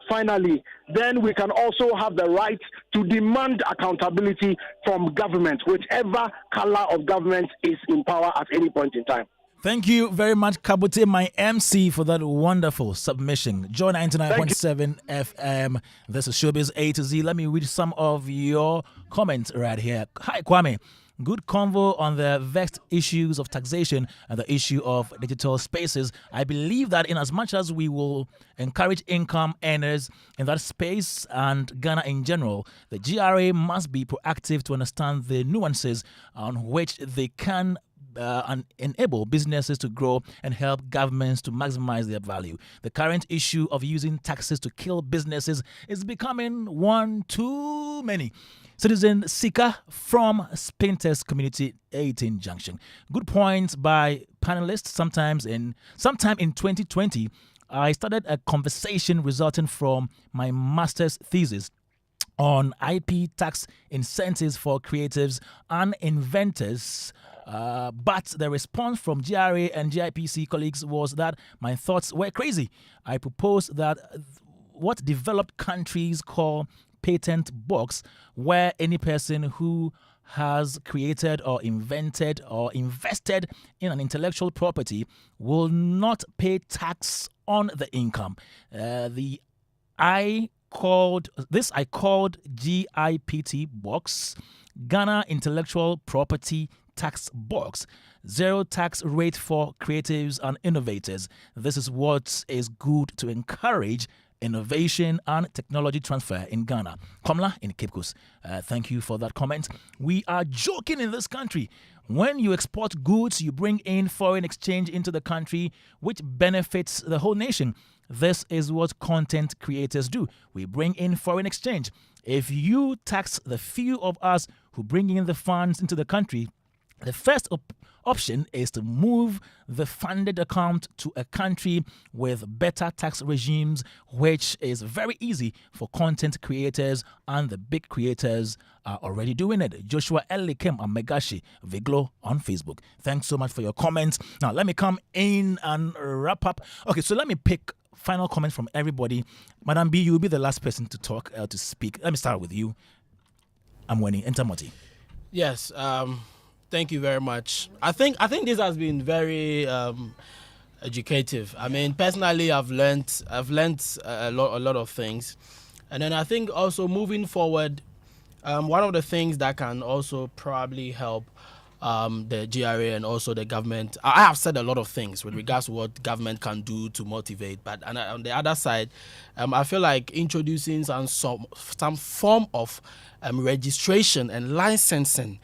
finally, then we can also have the right to demand accountability from government, whichever color of government is in power at any point in time. Thank you very much, Kabute, my MC, for that wonderful submission. Joy 99.7 FM. This is Showbiz A to Z. Let me read some of your comments right here. Hi, Kwame. Good convo on the vexed issues of taxation and the issue of digital spaces. I believe that in as much as we will encourage income earners in that space and Ghana in general, the GRA must be proactive to understand the nuances on which they can and enable businesses to grow and help governments to maximize their value. The current issue of using taxes to kill businesses is becoming one too many. Citizen Sika from Spinters Community 18 Junction. Good points by panelists. Sometime in 2020, I started a conversation resulting from my master's thesis on IP tax incentives for creatives and inventors. But the response from GRA and GIPC colleagues was that my thoughts were crazy. I proposed that what developed countries call patent box, where any person who has created or invented or invested in an intellectual property will not pay tax on the income. The called GIPT box, Ghana Intellectual Property Tax Box. Zero tax rate for creatives and innovators. This is what is good to encourage innovation and technology transfer in Ghana. Komla in Cape Coast, thank you for that comment. We are joking in this country. When you export goods, you bring in foreign exchange into the country, which benefits the whole nation. This is what content creators do. We bring in foreign exchange. If you tax the few of us who bring in the funds into the country, the first option is to move the funded account to a country with better tax regimes, which is very easy for content creators, and the big creators are already doing it. Joshua Elikem and Megashi Viglo on Facebook. Thanks so much for your comments. Now, let me come in and wrap up. Okay, so let me pick final comments from everybody. Madam B, you'll be the last person to talk, to speak. Let me start with you. I'm winning. Enter Moti. Yes, thank you very much. I think this has been very educative. I mean, personally, I've learned a lot of things, and then I think also moving forward, one of the things that can also probably help the GRA and also the government. I have said a lot of things with regards to what government can do to motivate, but on the other side, I feel like introducing some form of registration and licensing,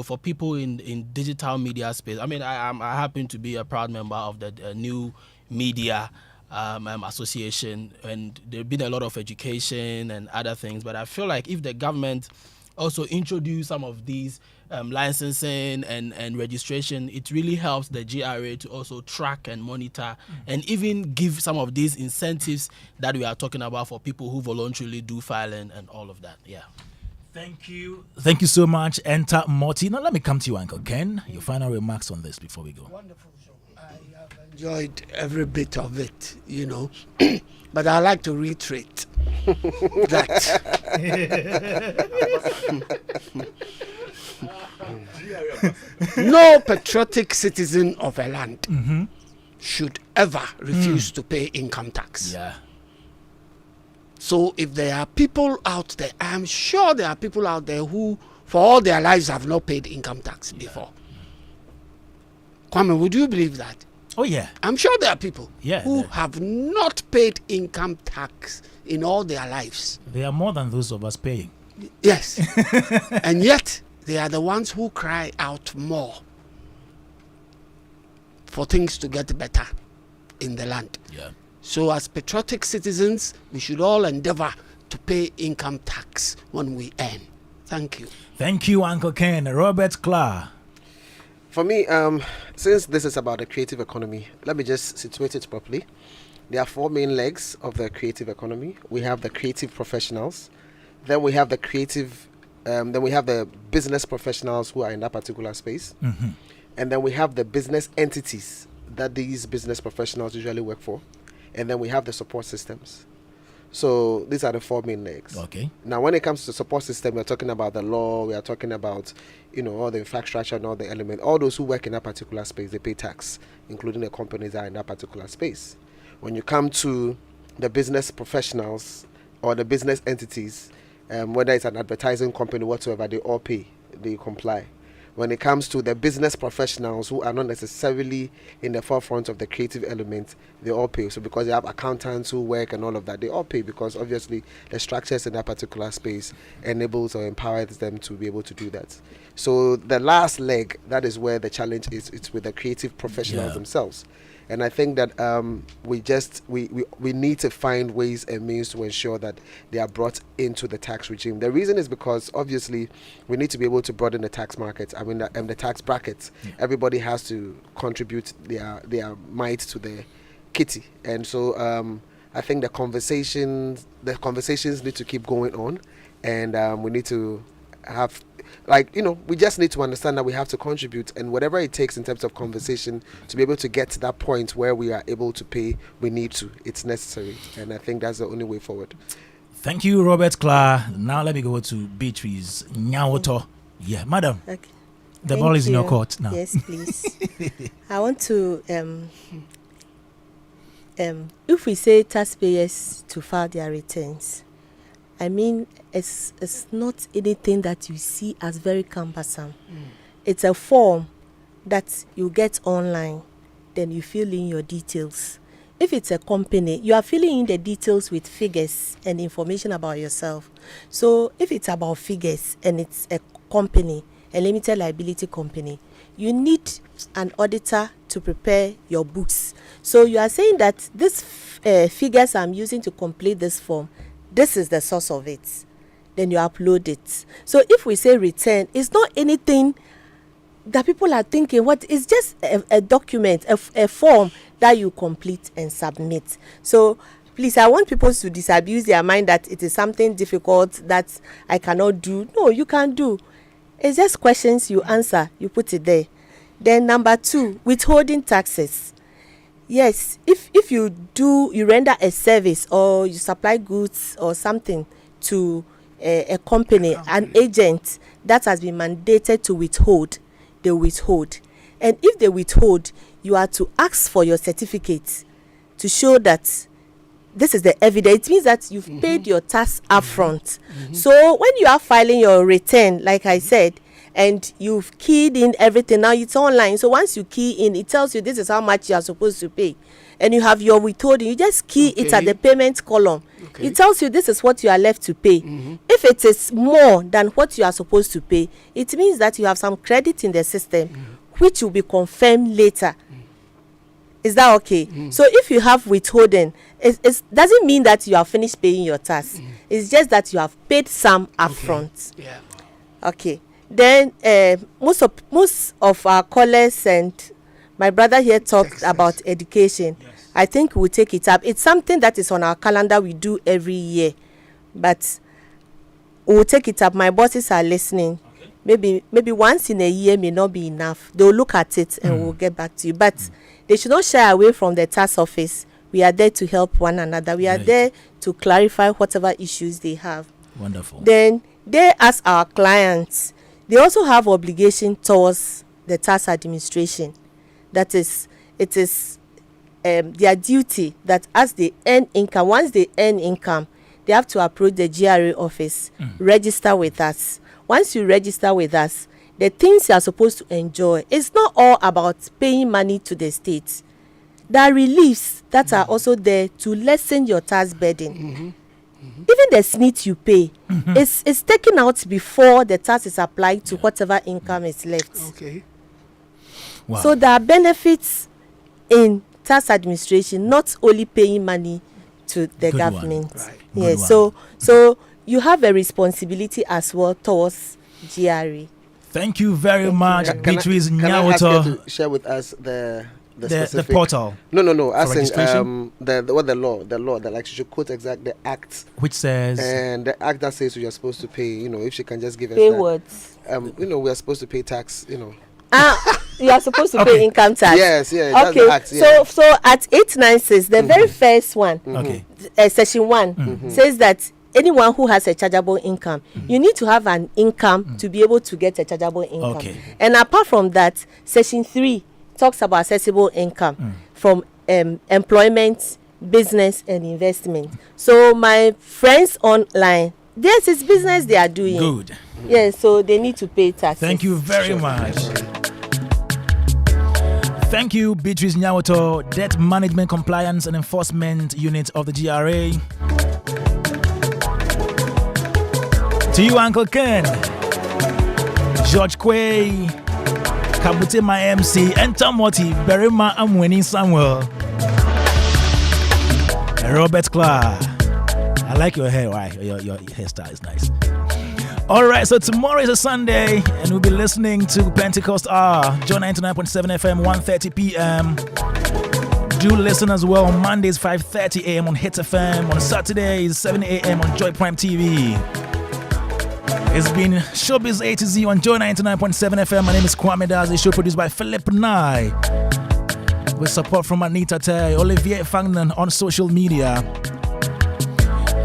for people in digital media space. I mean, I happen to be a proud member of the new media association, and there's been a lot of education and other things. But I feel like if the government also introduce some of these licensing and registration, it really helps the GRA to also track and monitor and even give some of these incentives that we are talking about for people who voluntarily do filing and all of that. Yeah. Thank you. Thank you so much, Enter Morty. Now let me come to you, Uncle Ken. Your final remarks on this before we go. Wonderful show. I have enjoyed every bit of it, But I like to reiterate that no patriotic citizen of a land should ever refuse to pay income tax. Yeah. So if there are people out there, I'm sure there are people out there who, for all their lives, have not paid income tax before. Kwame, would you believe that? Oh, yeah. I'm sure there are people who there. have not paid income tax in all their lives. They are more than those of us paying. Yes. And yet, they are the ones who cry out more for things to get better in the land. Yeah. So as patriotic citizens, we should all endeavor to pay income tax when we earn. Thank you. Thank you, Uncle Ken. Robert Clark. For me, since this is about the creative economy, let me just situate it properly. There are 4 main legs of the creative economy. We have the creative professionals, then we have the the business professionals who are in that particular space, and then we have the business entities that these business professionals usually work for, and then we have the support systems. So these are the 4 main legs. Okay. Now, when it comes to support system, we're talking about the law, we are talking about, all the infrastructure and all the elements. All those who work in that particular space, they pay tax, including the companies that are in that particular space. When you come to the business professionals or the business entities, whether it's an advertising company, whatsoever, they all pay, they comply. When it comes to the business professionals who are not necessarily in the forefront of the creative element, they all pay. So because they have accountants who work and all of that, they all pay because obviously the structures in that particular space enables or empowers them to be able to do that. So the last leg, that is where the challenge is. It's with the creative professionals themselves. And I think that we need to find ways and means to ensure that they are brought into the tax regime. The reason is because obviously we need to be able to broaden the tax market. I mean, the tax brackets. Everybody has to contribute their might to the kitty. And so I think the conversations need to keep going on, and we need to have. We just need to understand that we have to contribute, and whatever it takes in terms of conversation to be able to get to that point where we are able to pay, we need to. It's necessary, and I think that's the only way forward. Thank you, Robert Clark. Now let me go to Beatrice Nyawoto. Yeah, madam. Okay. The ball is in your court now. Yes, please. I want to, if we say taxpayers to file their returns, I mean, it's not anything that you see as very cumbersome. It's a form that you get online, then you fill in your details. If it's a company, you are filling in the details with figures and information about yourself. So if it's about figures and it's a company, a limited liability company, you need an auditor to prepare your books. So you are saying that these figures I'm using to complete this form, this is the source of it. Then you upload it. So if we say return, it's not anything that people are thinking, what is just a document, a form that you complete and submit. So please, I want people to disabuse their mind that it is something difficult that I cannot do. No, you can do. It's just questions you answer, you put it there. Then number 2, withholding taxes. Yes, if you render a service or you supply goods or something to a company, an agent that has been mandated to withhold, they withhold. And if they withhold, you are to ask for your certificate to show that this is the evidence. It means that you've paid your tax upfront. So when you are filing your return, like I said, and you've keyed in everything, now it's online. So once you key in, it tells you this is how much you are supposed to pay. And you have your withholding, you just key it at the payment column. It tells you this is what you are left to pay. If it is more than what you are supposed to pay, it means that you have some credit in the system, which will be confirmed later. Is that okay? So if you have withholding, it doesn't mean that you have finished paying your tax. It's just that you have paid some upfront. Yeah. Okay. Then most of our callers and my brother here talked about education. Yes. I think we'll take it up. It's something that is on our calendar. We do every year, but we'll take it up. My bosses are listening. Okay. Maybe once in a year may not be enough. They'll look at it and we'll get back to you. But they should not shy away from the tax office. We are there to help one another. We are there to clarify whatever issues they have. Wonderful. Then they, as our clients, they also have obligation towards the tax administration. That is, it is their duty that as they earn income, once they earn income, they have to approach the GRA office, register with us. Once you register with us, the things you are supposed to enjoy, it's not all about paying money to the state. There are reliefs that are also there to lessen your tax burden. Even the SNIT you pay, it's taken out before the tax is applied to whatever income is left. Okay. Wow. So there are benefits in tax administration, not only paying money to the Good government. Right. Yes. So you have a responsibility as well towards GRA. Thank you very much, Beatrice Can I ask Nyawoto. you to share with us the The portal. No. Asking registration? the law that like she should quote exact the act Which says and the act that says we are supposed to pay. If she can just give us Pay that. what? We are supposed to pay tax. You are supposed to pay income tax. Yes, that's Okay. the act. Yeah. So at 896, the very first one, okay. section 1 says that anyone who has a chargeable income, you need to have an income to be able to get a chargeable income. Okay. And apart from that, section 3 talks about accessible income from employment, business, and investment. So my friends online, this is business they are doing. Good. Yes, so they need to pay taxes. Thank you very much. Thank you, Beatrice Nyawoto, Debt Management Compliance and Enforcement Unit of the GRA. To you, Uncle Ken, George Quay, Kabute, my MC, and Tomoti, Berima Amweni Samuel, Robert Clark. I like your hair. Why? Your hairstyle is nice. All right, so tomorrow is a Sunday, and we'll be listening to Pentecost Hour, John 99.7 FM, 1:30 p.m. Do listen as well on Mondays, 5:30 a.m. on Hit FM, on Saturdays, 7 a.m. on Joy Prime TV. It's been Showbiz A to Z on Joy 99.7 FM. My name is Kwame Dadzie, show produced by Philip Nye, with support from Anita Tay, Olivier Fangnan on social media.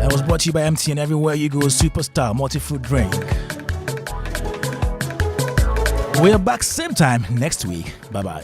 It was brought to you by MTN. Everywhere you go, Superstar multi-fruit drink. We're back same time next week. Bye-bye.